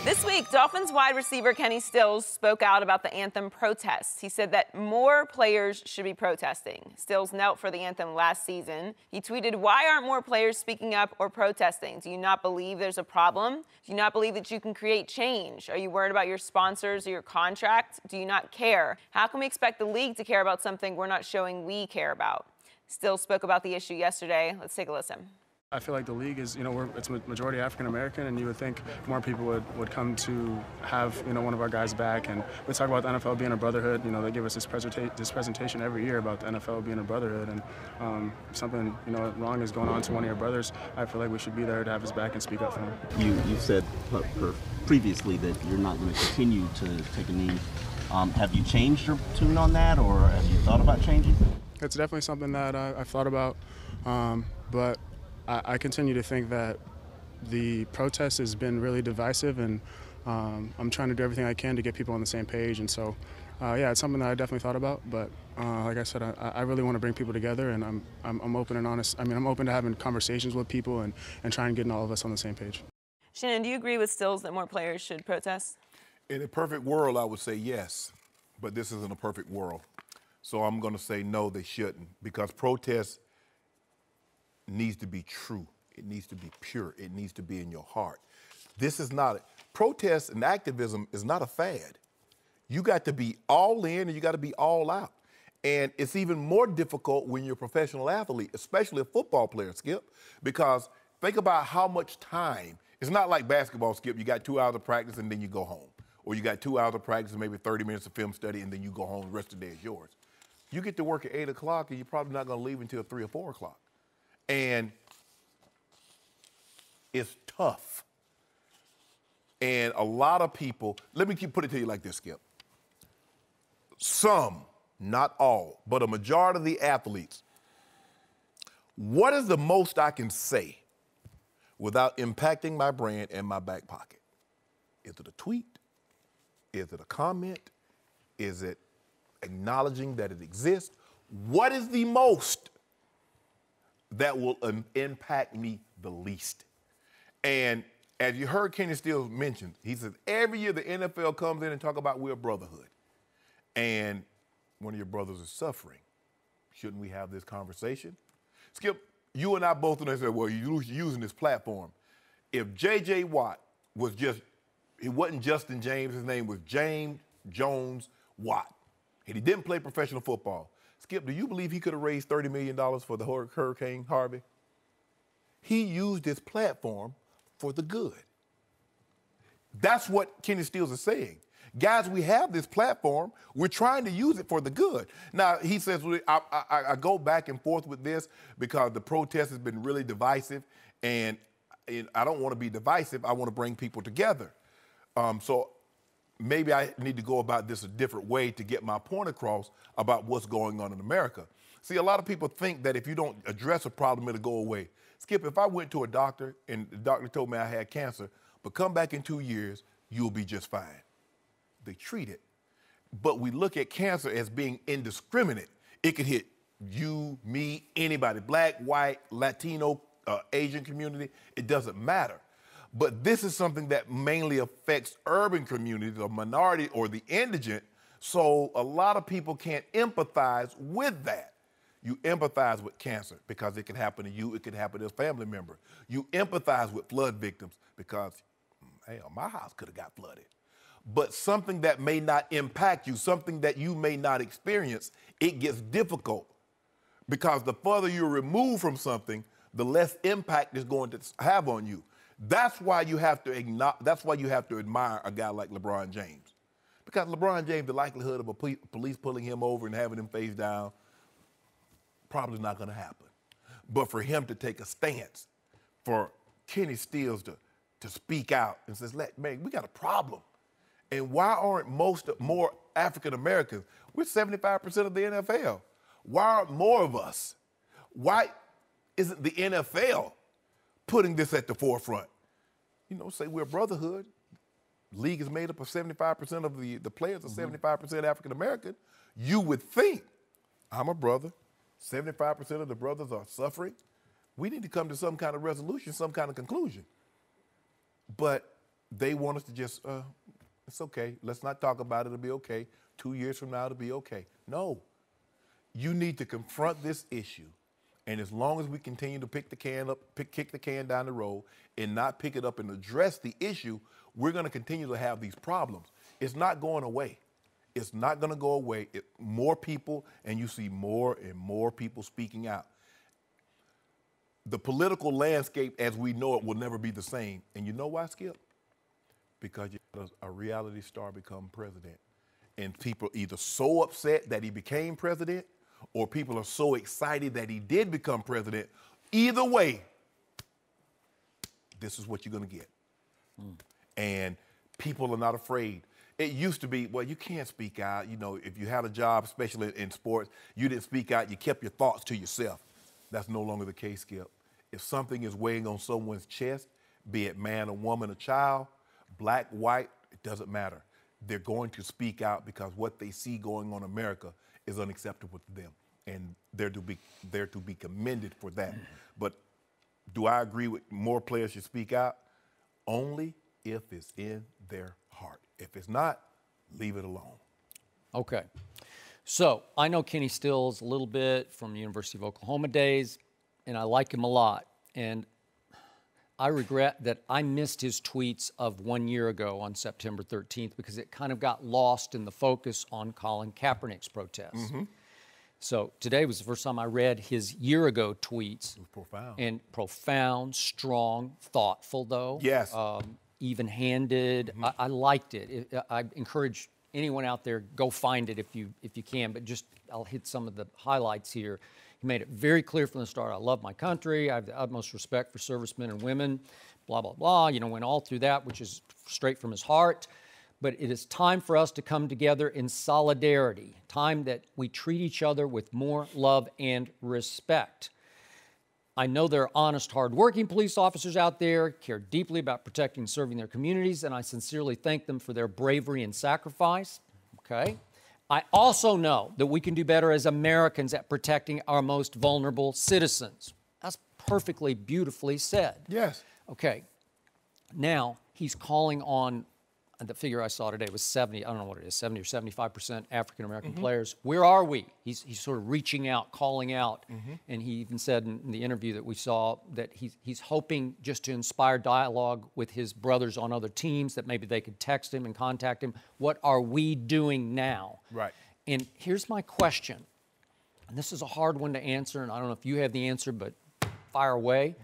This week, Dolphins wide receiver Kenny Stills spoke out about the Anthem protests. He said that more players should be protesting. Stills knelt for the Anthem last season. He tweeted, "Why aren't more players speaking up or protesting? Do you not believe there's a problem? Do you not believe that you can create change? Are you worried about your sponsors or your contract? Do you not care? How can we expect the league to care about something we're not showing we care about?" Stills spoke about the issue yesterday. Let's take a listen. I feel like the league is, it's majority African American, and you would think more people would come to have, one of our guys back. And we talk about the NFL being a brotherhood. They give us this presentation every year about the NFL being a brotherhood, and something, wrong is going on to one of your brothers. I feel like we should be there to have his back and speak up for him. You said previously that you're not going to continue to take a knee. Have you changed your tune on that, or have you thought about changing? It's definitely something that I've thought about, but I continue to think that the protest has been really divisive, and I'm trying to do everything I can to get people on the same page. And so, it's something that I definitely thought about. But like I said, I really want to bring people together, and I'm open and honest. I mean, I'm open to having conversations with people and trying to get all of us on the same page. Shannon, do you agree with Stills that more players should protest? In a perfect world, I would say yes, but this isn't a perfect world. So I'm going to say no, they shouldn't, because protest needs to be true. It needs to be pure. It needs to be in your heart. This is not protest and activism is not a fad. You got to be all in and you got to be all out. And it's even more difficult when you're a professional athlete, especially a football player, Skip, because think about how much time. It's not like basketball, Skip. You got 2 hours of practice and then you go home. Or you got 2 hours of practice and maybe 30 minutes of film study and then you go home. The rest of the day is yours. You get to work at 8 o'clock and you're probably not going to leave until 3 or 4 o'clock. And it's tough. And a lot of people, let me put it to you like this, Skip. Some, not all, but a majority of the athletes, what is the most I can say without impacting my brand and my back pocket? Is it a tweet? Is it a comment? Is it acknowledging that it exists? What is the most that will impact me the least? And as you heard Kenny Stills mention, he says every year the NFL comes in and talk about we're a brotherhood. And one of your brothers is suffering. Shouldn't we have this conversation? Skip, you and I both of them said, well, you're using this platform. If J.J. Watt was just, it wasn't Justin James, his name was James Jones Watt, and he didn't play professional football. Skip, do you believe he could have raised $30 million for the Hurricane Harvey? He used his platform for the good. That's what Kenny Stills is saying. Guys, we have this platform. We're trying to use it for the good. Now, he says, I go back and forth with this because the protest has been really divisive, and I don't want to be divisive. I want to bring people together. So maybe I need to go about this a different way to get my point across about what's going on in America. See, a lot of people think that if you don't address a problem, it'll go away. Skip, if I went to a doctor and the doctor told me I had cancer, but come back in 2 years, you'll be just fine. They treat it. But we look at cancer as being indiscriminate. It could hit you, me, anybody, black, white, Latino, Asian community. It doesn't matter. But this is something that mainly affects urban communities, or minority, or the indigent. So a lot of people can't empathize with that. You empathize with cancer because it can happen to you. It can happen to a family member. You empathize with flood victims because, hell, my house could have got flooded. But something that may not impact you, something that you may not experience, it gets difficult because the further you're removed from something, the less impact it's going to have on you. That's why you have to admire a guy like LeBron James. Because LeBron James, the likelihood of a police pulling him over and having him face down, probably not going to happen. But for him to take a stance, for Kenny Stills to speak out and says, man, we got a problem. And why aren't more African Americans? We're 75% of the NFL. Why aren't more of us? Why isn't the NFL putting this at the forefront? You know, say we're a brotherhood. League is made up of 75% of the players are 75% African American. You would think, I'm a brother, 75% of the brothers are suffering. We need to come to some kind of resolution, some kind of conclusion. But they want us to just, it's okay. Let's not talk about it. It'll be okay. 2 years from now, it'll be okay. No. You need to confront this issue. And as long as we continue to kick the can down the road and not pick it up and address the issue, we're going to continue to have these problems. It's not going away. It's not going to go away. More people, and you see more and more people speaking out. The political landscape as we know it will never be the same. And you know why, Skip? Because you had a reality star become president. And people are either so upset that he became president or people are so excited that he did become president. Either way, this is what you're going to get. And people are not afraid. It used to be, well, you can't speak out. You know, if you had a job, especially in sports, you didn't speak out, you kept your thoughts to yourself. That's no longer the case, Skip. If something is weighing on someone's chest, be it man or woman or child, black, white, it doesn't matter. They're going to speak out because what they see going on in America is unacceptable to them. And they're to be commended for that. But do I agree with more players should speak out? Only if it's in their heart. If it's not, leave it alone. Okay. So I know Kenny Stills a little bit from the University of Oklahoma days, and I like him a lot. And I regret that I missed his tweets of 1 year ago on September 13th because it kind of got lost in the focus on Colin Kaepernick's protests. So today was the first time I read his year ago tweets. It was profound. And profound, strong, thoughtful though. Yes. Even-handed. I liked it. I encourage anyone out there, go find it if you can, but just I'll hit some of the highlights here. He made it very clear from the start, I love my country, I have the utmost respect for servicemen and women, blah, blah, blah. You know, went all through that, which is straight from his heart. But it is time for us to come together in solidarity, time that we treat each other with more love and respect. I know there are honest, hardworking police officers out there, care deeply about protecting and serving their communities, and I sincerely thank them for their bravery and sacrifice. Okay? I also know that we can do better as Americans at protecting our most vulnerable citizens. That's perfectly, beautifully said. Yes. Okay. Now, he's calling on the figure I saw today was 70, I don't know what it is, 70 or 75% African-American players. Where are we? He's sort of reaching out, calling out, and he even said in the interview that we saw that he's hoping just to inspire dialogue with his brothers on other teams, that maybe they could text him and contact him. What are we doing now? Right. And here's my question, and this is a hard one to answer, and I don't know if you have the answer, but fire away.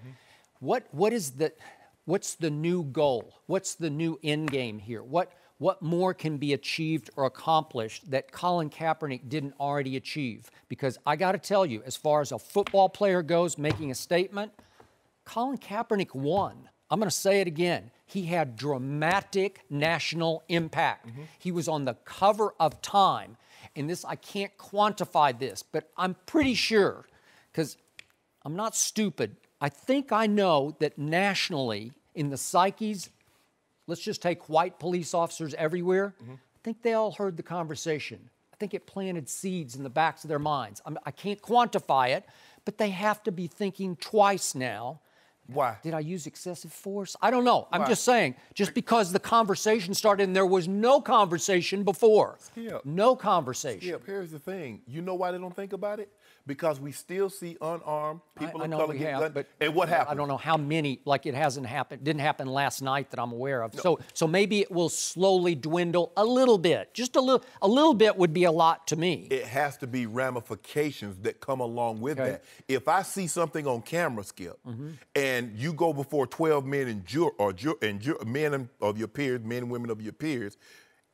What's the new goal? What's the new end game here? What more can be achieved or accomplished that Colin Kaepernick didn't already achieve? Because I got to tell you, as far as a football player goes making a statement, Colin Kaepernick won. I'm going to say it again. He had dramatic national impact. He was on the cover of Time. And this, I can't quantify this, but I'm pretty sure, because I'm not stupid, I think I know that nationally, in the psyches, let's just take white police officers everywhere, I think they all heard the conversation. I think it planted seeds in the backs of their minds. I can't quantify it, but they have to be thinking twice now. Why? Did I use excessive force? I don't know. I'm Why? just saying, just because the conversation started and there was no conversation before. Skip. No conversation. Skip, here's the thing. You know why they don't think about it? Because we still see unarmed people I of know color we get have, gunned. but And what happened? I don't know how many, like it hasn't happened, didn't happen last night that I'm aware of. No. So maybe it will slowly dwindle a little bit. Just a little bit would be a lot to me. It has to be ramifications that come along with that. If I see something on camera, Skip, and you go before 12 men and men of your peers, men and women of your peers,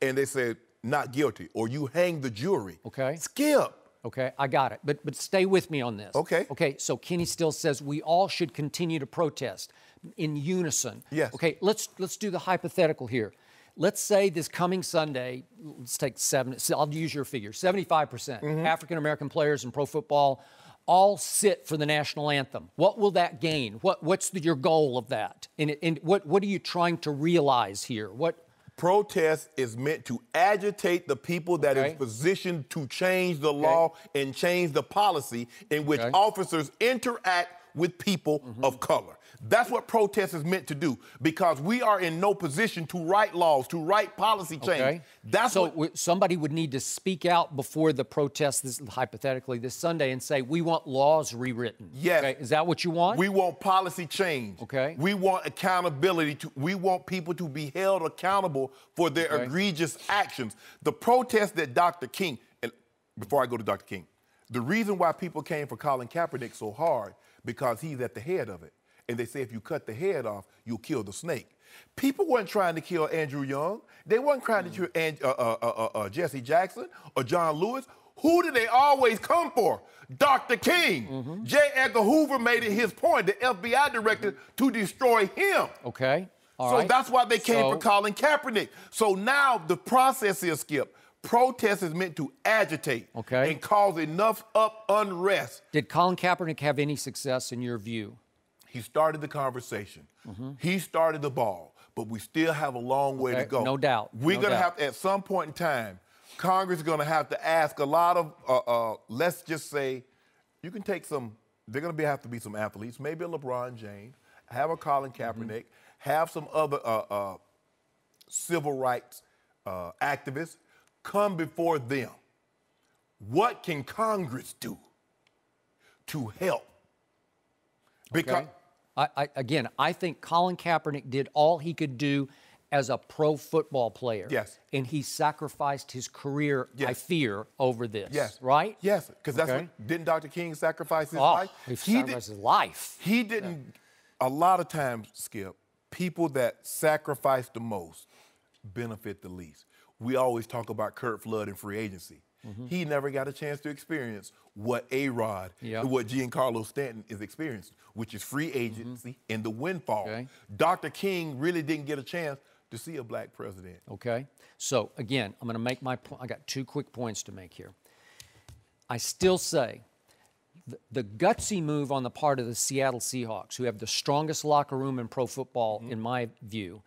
and they say not guilty, or you hang the jury. Skip. Okay, I got it. But stay with me on this. Okay, so Kenny still says we all should continue to protest in unison. Yes. Okay, let's do the hypothetical here. Let's say this coming Sunday, let's take I'll use your figure, 75% African-American players in pro football all sit for the national anthem. What will that gain? What's your goal of that? And what are you trying to realize here? Protest is meant to agitate the people that is positioned to change the law and change the policy in which officers interact with people of color. That's what protest is meant to do, because we are in no position to write laws, to write policy change. That's so somebody would need to speak out before the protest, hypothetically, this Sunday, and say, we want laws rewritten. Yes. Okay? Is that what you want? We want policy change. We want accountability. We want people to be held accountable for their egregious actions. The protest that Dr. King, and before I go to Dr. King, the reason why people came for Colin Kaepernick so hard, because he's at the head of it. And they say if you cut the head off, you'll kill the snake. People weren't trying to kill Andrew Young. They weren't trying to kill Jesse Jackson or John Lewis. Who did they always come for? Dr. King. J. Edgar Hoover made it his point, the FBI director, to destroy him. So that's why they came for Colin Kaepernick. So now the process is, Skip, protest is meant to agitate and cause enough unrest. Did Colin Kaepernick have any success in your view? He started the conversation. He started the ball, but we still have a long way to go. No doubt. We're going to have to, at some point in time, Congress is going to have to ask a lot of, let's just say, you can take some, they're going to have to be some athletes, maybe a LeBron James, have a Colin Kaepernick, have some other civil rights activists, come before them. What can Congress do to help? Because I think Colin Kaepernick did all he could do as a pro football player. And he sacrificed his career, I fear, over this. Right? Yes, because that's what, didn't Dr. King sacrifice his life? He sacrificed his life. He didn't, a lot of times, Skip, people that sacrifice the most benefit the least. We always talk about Curt Flood and free agency. He never got a chance to experience what A-Rod, what Giancarlo Stanton is experiencing, which is free agency and the windfall. Dr. King really didn't get a chance to see a black president. So, again, I'm going to make my point. I got 2 quick points to make here. I still say the gutsy move on the part of the Seattle Seahawks, who have the strongest locker room in pro football, in my view,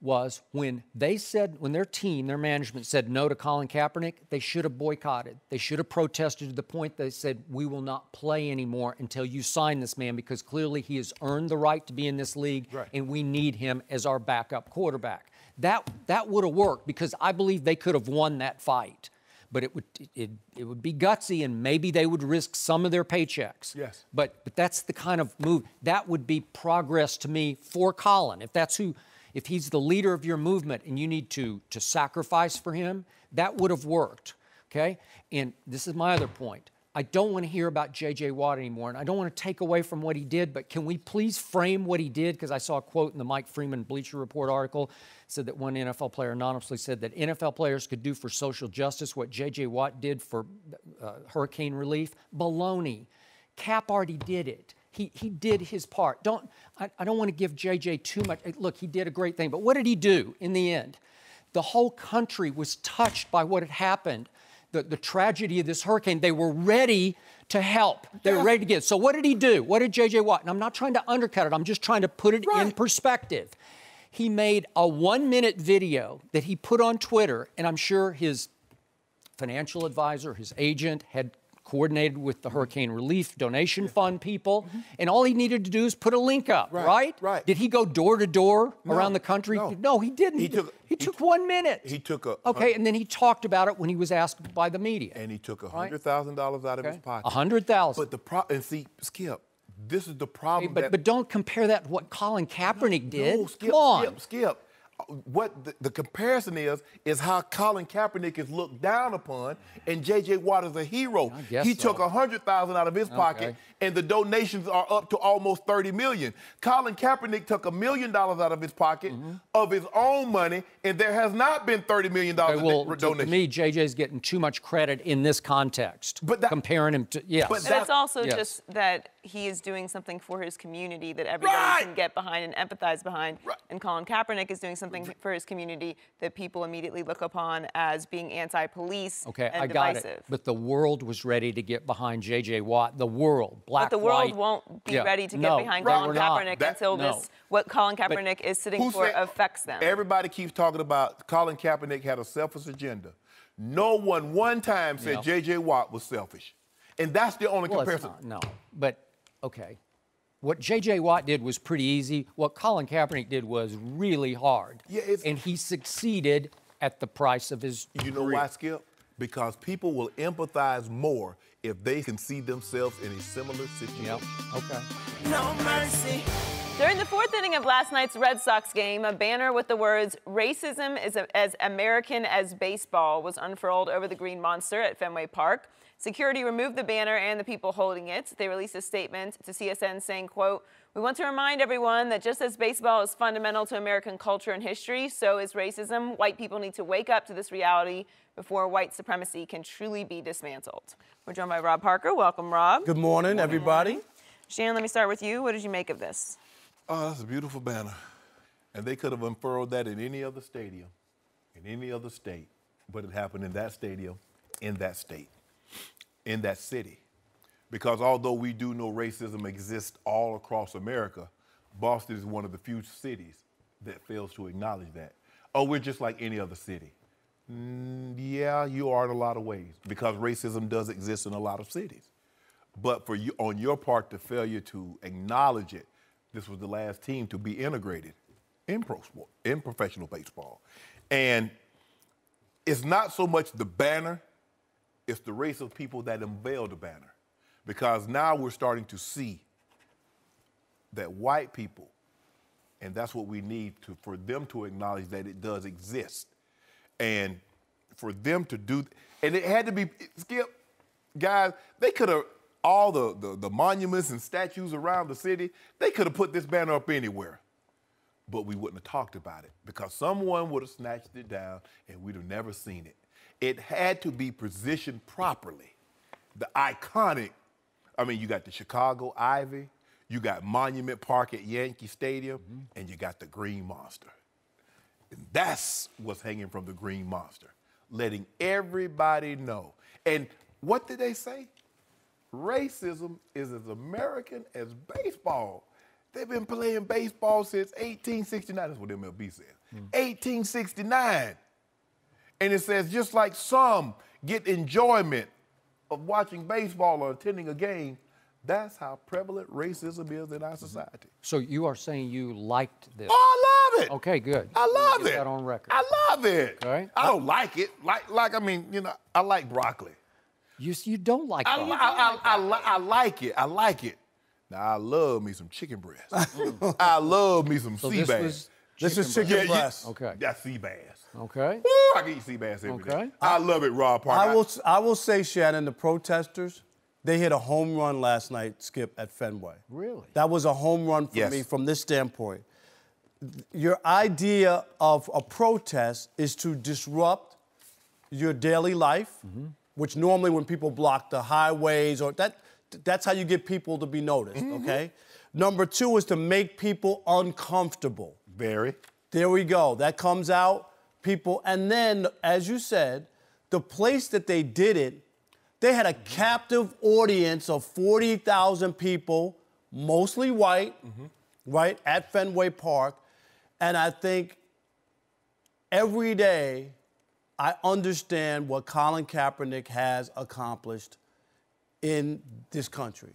was when they said, when their team, their management said no to Colin Kaepernick, they should have boycotted. They should have protested to the point they said, we will not play anymore until you sign this man, because clearly he has earned the right to be in this league and we need him as our backup quarterback. That would have worked because I believe they could have won that fight. But it would be gutsy, and maybe they would risk some of their paychecks. Yes. But that's the kind of move that would be progress to me for Colin. If he's the leader of your movement and you need to sacrifice for him, that would have worked. Okay. And this is my other point. I don't want to hear about J.J. Watt anymore, and I don't want to take away from what he did, but can we please frame what he did? Because I saw a quote in the Mike Freeman Bleacher Report article, said that one NFL player anonymously said that NFL players could do for social justice what J.J. Watt did for hurricane relief. Baloney. Cap already did it. He did his part. I don't want to give J.J. too much. Look, he did a great thing, but what did he do in the end? The whole country was touched by what had happened. The tragedy of this hurricane. They were ready to help. They were ready to give. So what did he do? What did J.J. Watt? And I'm not trying to undercut it. I'm just trying to put it in perspective. He made a 1-minute video that he put on Twitter, and I'm sure his financial advisor, his agent, had coordinated with the Hurricane Relief Donation Fund people, and all he needed to do is put a link up, right? Did he go door to door around the country? No, he didn't. He took 1 minute. He took a... Okay, and then he talked about it when he was asked by the media. And he took $100,000 out of his pocket. $100,000. But and see, Skip, this is the problem. But don't compare that to what Colin Kaepernick did. No, Skip, Come on. Skip. What the comparison is how Colin Kaepernick is looked down upon, and J.J. Watt is a hero. He took $100,000 out of his pocket, and the donations are up to almost $30 million. Colin Kaepernick took $1 million out of his pocket of his own money, and there has not been $30 million in donations. To me, J.J.'s getting too much credit in this context. Comparing him to But that's also just that he is doing something for his community that everybody can get behind and empathize behind. And Colin Kaepernick is doing something for his community that people immediately look upon as being anti-police and I divisive. got it. But the world was ready to get behind J.J. Watt. The world, black, but the world white. won't be ready to get behind Colin Kaepernick until what Colin Kaepernick is sitting for affects them. Everybody keeps talking about Colin Kaepernick had a selfish agenda. No one time said J.J. Watt was selfish. And that's the only comparison. No, but okay. What J.J. Watt did was pretty easy. What Colin Kaepernick did was really hard. And he succeeded at the price of his You know why, Skip? Because people will empathize more if they can see themselves in a similar situation. No mercy. During the fourth inning of last night's Red Sox game, a banner with the words, "Racism is as American as baseball," was unfurled over the Green Monster at Fenway Park. Security removed the banner and the people holding it. They released a statement to CSN saying, quote, "We want to remind everyone that just as baseball is fundamental to American culture and history, so is racism. White people need to wake up to this reality before white supremacy can truly be dismantled." We're joined by Rob Parker. Welcome, Rob. Good morning, everybody. Shannon, let me start with you. What did you make of this? Oh, that's a beautiful banner. And they could have unfurled that in any other stadium, in any other state, but it happened in that stadium, in that state, in that city. Because although we do know racism exists all across America, Boston is one of the few cities that fails to acknowledge that. Oh, we're just like any other city. Yeah, you are in a lot of ways, because racism does exist in a lot of cities. But for you, on your part, the failure to acknowledge it, this was the last team to be integrated in pro sport, in professional baseball. And it's not so much the banner, it's the race of people that unveil the banner. Because now we're starting to see that white people, and that's what we need for them to acknowledge that it does exist. And for them to do, and it had to be, Skip, guys, they could have, all the monuments and statues around the city, they could have put this banner up anywhere. But we wouldn't have talked about it because someone would have snatched it down and we'd have never seen it. It had to be positioned properly. The iconic, I mean, you got the Chicago Ivy, you got Monument Park at Yankee Stadium, and you got the Green Monster. And that's what's hanging from the Green Monster, letting everybody know. And what did they say? Racism is as American as baseball. They've been playing baseball since 1869. That's what MLB says. 1869. And it says, just like some get enjoyment of watching baseball or attending a game, That's how prevalent racism is in our society. So you are saying you liked this? Oh, I love it. Okay, good. I love Get it. that on record. I love it. Okay. I don't like it. I mean, you know, I like broccoli. You don't like that. I like it. I like it. Now, I love me some chicken breast. I love me some sea bass. This is chicken breast. Okay. That's sea bass. Okay. Woo, I can eat sea bass every day. Okay. I love it, Rob Park. I will say, Shannon, the protesters, they hit a home run last night, Skip, at Fenway. Really? That was a home run for me from this standpoint. Your idea of a protest is to disrupt your daily life, which normally when people block the highways or that's how you get people to be noticed, okay? Number two is to make people uncomfortable. Very. There we go. That comes out, people. And then, as you said, the place that they did it, they had a captive audience of 40,000 people, mostly white, right, at Fenway Park. And I think every day I understand what Colin Kaepernick has accomplished in this country.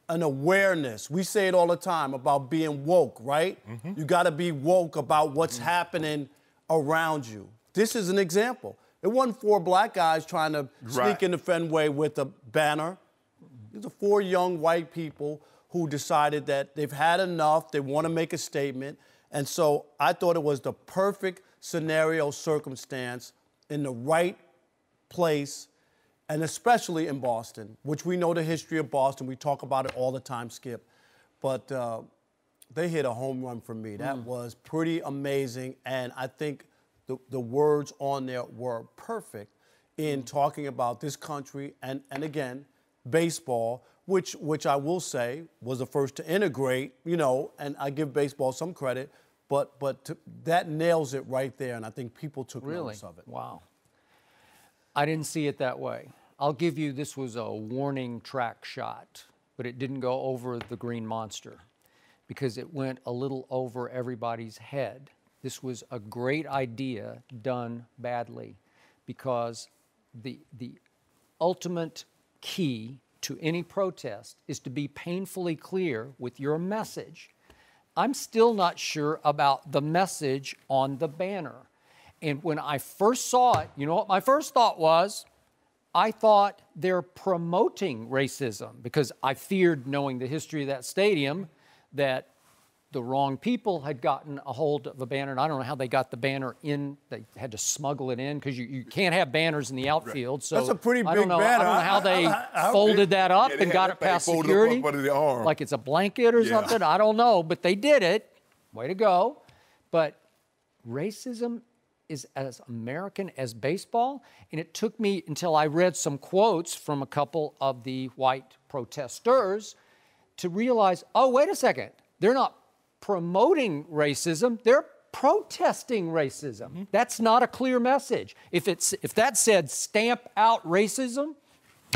An awareness. We say it all the time about being woke, right? You got to be woke about what's happening around you. This is an example. It wasn't 4 black guys trying to sneak into Fenway with a banner. These are 4 young white people who decided that they've had enough, they want to make a statement. And so I thought it was the perfect scenario circumstance in the right place, and especially in Boston, which we know the history of Boston. We talk about it all the time, Skip. But they hit a home run for me. That was pretty amazing, and I think the words on there were perfect in talking about this country and again, baseball, which I will say was the first to integrate, you know, and I give baseball some credit, but that nails it right there, and I think people took notice of it. Wow. I didn't see it that way. I'll give you, this was a warning track shot, but it didn't go over the green monster because it went a little over everybody's head. This was a great idea done badly because the ultimate key to any protest is to be painfully clear with your message. I'm still not sure about the message on the banner. And when I first saw it, you know what my first thought was? I thought they're promoting racism because I feared, knowing the history of that stadium, that the wrong people had gotten a hold of a banner. And I don't know how they got the banner in. They had to smuggle it in because you can't have banners in the outfield. So that's a pretty big banner. I don't know how they folded that up and got it past security. Like it's a blanket or something. I don't know, but they did it. Way to go. But racism is as American as baseball, and it took me until I read some quotes from a couple of the white protesters to realize, oh, wait a second, they're not promoting racism, they're protesting racism. That's not a clear message. If that said stamp out racism,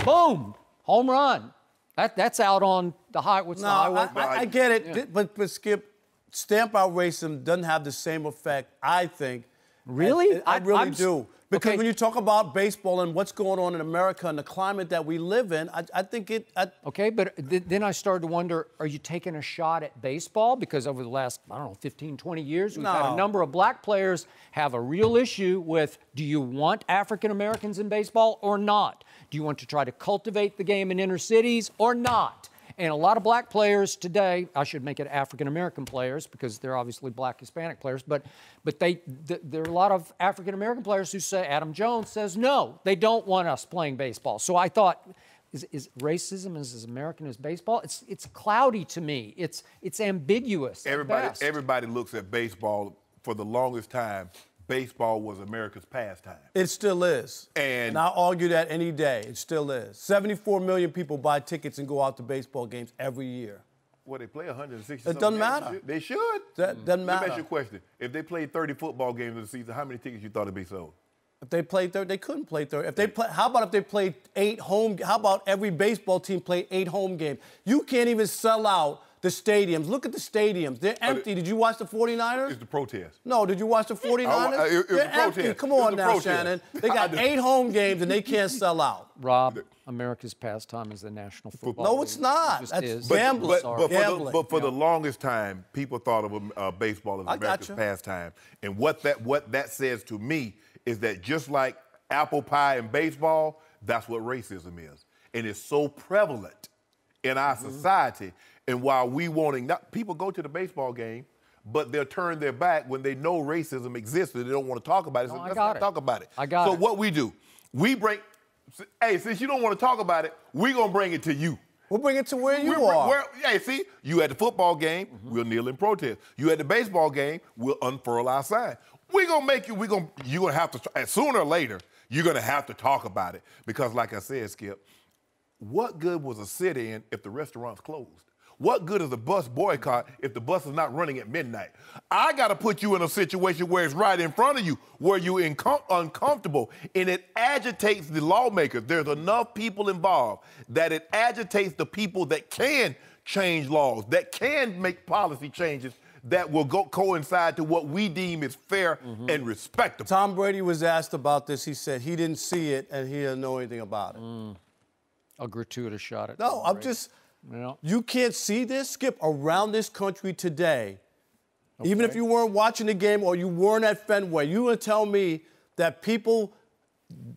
boom, home run. That's out on the highway. The highway? I get it, but Skip, stamp out racism doesn't have the same effect, I think. Really? I really do. Because when you talk about baseball and what's going on in America and the climate that we live in, I think it... Okay, but then I started to wonder, are you taking a shot at baseball? Because over the last, I don't know, 15, 20 years, we've had a number of black players have a real issue with, do you want African Americans in baseball or not? Do you want to try to cultivate the game in inner cities or not? And a lot of black players today, I should make it African-American players because they're obviously black Hispanic players, but there are a lot of African-American players who say, Adam Jones says, no, they don't want us playing baseball. So I thought, is racism as American as baseball? It's cloudy to me. It's ambiguous. Everybody looks at baseball for the longest time. Baseball was America's pastime. It still is. And I'll argue that any day. It still is. 74 million people buy tickets and go out to baseball games every year. Well, they play 160. It doesn't matter. They should. That doesn't matter. Let me ask you a question. If they played 30 football games in the season, how many tickets you thought would be sold? If they played 30, they couldn't play 30. If they play, how about if they played 8 home? How about every baseball team played 8 home games? You can't even sell out the stadiums. Look at the stadiums. They're empty. Did you watch the 49ers? It's the protest. No, did you watch the 49ers? It was They're the protest. empty. Come on now, Shannon. They got 8 home games and they can't sell out. Rob, America's pastime is the National Football No, League. it's not. It just That's is. gambling. But for the longest time, people thought of baseball as America's pastime. And what that says to me is that just like apple pie and baseball, that's what racism is. And it's so prevalent in our society. And while people go to the baseball game, but they'll turn their back when they know racism exists and they don't want to talk about it. So let's not talk about it. So what we do, we bring, hey, since you don't want to talk about it, we're going to bring it to you. We'll bring it to where you are. Hey, see, you at the football game, we'll kneel in protest. You at the baseball game, we'll unfurl our sign. We're going to make you, you're going to have to, sooner or later, you're going to have to talk about it. Because like I said, Skip, what good was a sit-in if the restaurant's closed? What good is a bus boycott if the bus is not running at midnight? I got to put you in a situation where it's right in front of you, where you're uncomfortable, and it agitates the lawmakers. There's enough people involved that it agitates the people that can change laws, that can make policy changes that will coincide to what we deem is fair and respectable. Tom Brady was asked about this. He said he didn't see it and he didn't know anything about it. A gratuitous shot at No, Tom I'm Brady. just... Yeah. You can't see this, Skip, around this country today. Okay. Even if you weren't watching the game or you weren't at Fenway, you would tell me that people,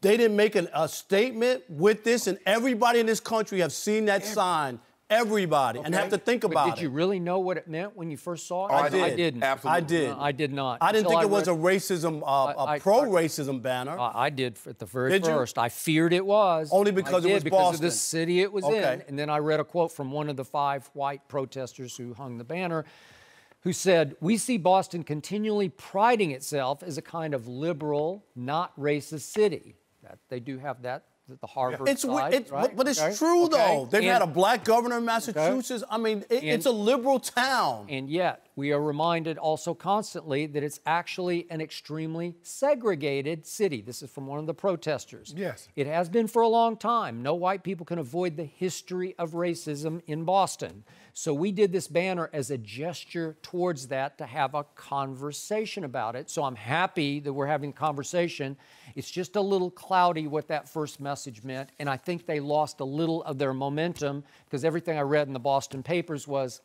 they didn't make a statement with this, and everybody in this country have seen that sign. Everybody, and have to think about it. Did you really know what it meant when you first saw it? I did. I didn't. Absolutely. I did. No, I did not. I didn't think it was a racism, racism, pro-racism banner. I did at the very Did you? first. I feared it was. Only because it was because Boston. of the city it was in. Okay. And then I read a quote from one of the 5 white protesters who hung the banner, who said, "We see Boston continually priding itself as a kind of liberal, not racist city." That they do have that. The Harvard side, right? But it's true, though. They've had a black governor in Massachusetts. Okay. I mean, it's a liberal town. And yet, we are reminded also constantly that it's actually an extremely segregated city. This is from one of the protesters. Yes. It has been for a long time. No white people can avoid the history of racism in Boston. So we did this banner as a gesture towards that to have a conversation about it. So I'm happy that we're having a conversation. It's just a little cloudy what that first message meant, and I think they lost a little of their momentum because everything I read in the Boston papers was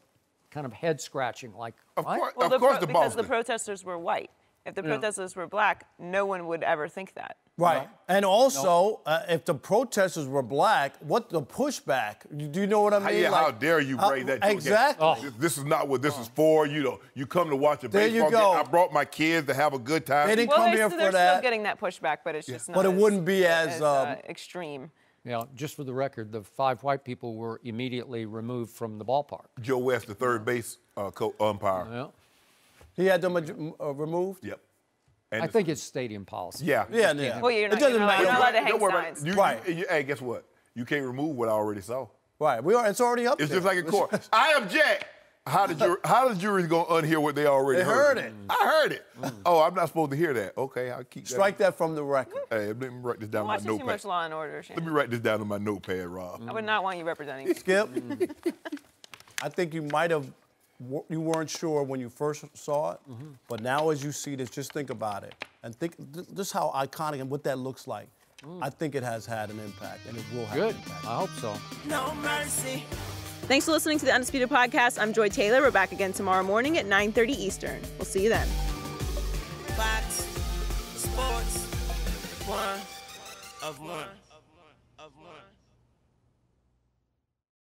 kind of head-scratching, like, what? Well, the because the protesters were white. If the protesters were black, no one would ever think that. Right. No. And also, if the protesters were black, what the pushback? Do you know what I mean? Yeah, how dare you bring that to Exactly. This is not what this is for. You know, you come to watch a There you baseball go. game. I brought my kids to have a good time. They didn't come here for they're that. still getting that pushback, but it's just not. But it wouldn't be as extreme. Yeah, just for the record, the 5 white people were immediately removed from the ballpark. Joe West, the third base umpire. Yeah. He had them removed? Yep. And I think it's stadium policy. Yeah. Yeah. Well, you're not, It doesn't matter. you're not allowed to hang Don't worry about signs. it. Right. Hey, guess what? You can't remove what I already saw. Right. It's already up It's there. just like in court. I object. How the jury's going to unhear what they already heard? They heard it. I heard it. Oh, I'm not supposed to hear that. Okay, I'll keep that. Strike that from the record. Hey, let me write this down on my Watching too notepad. much Law and Order, Shannon. Let me write this down on my notepad, Rob. I would not want you representing me. Skip, I think you you weren't sure when you first saw it, but now as you see this, just think about it. And think just how iconic and what that looks like. I think it has had an impact, and it will have Good. an impact. I hope so. No mercy. Thanks for listening to the Undisputed Podcast. I'm Joy Taylor. We're back again tomorrow morning at 9:30 Eastern. We'll see you then. Fox Sports, 1 of 1.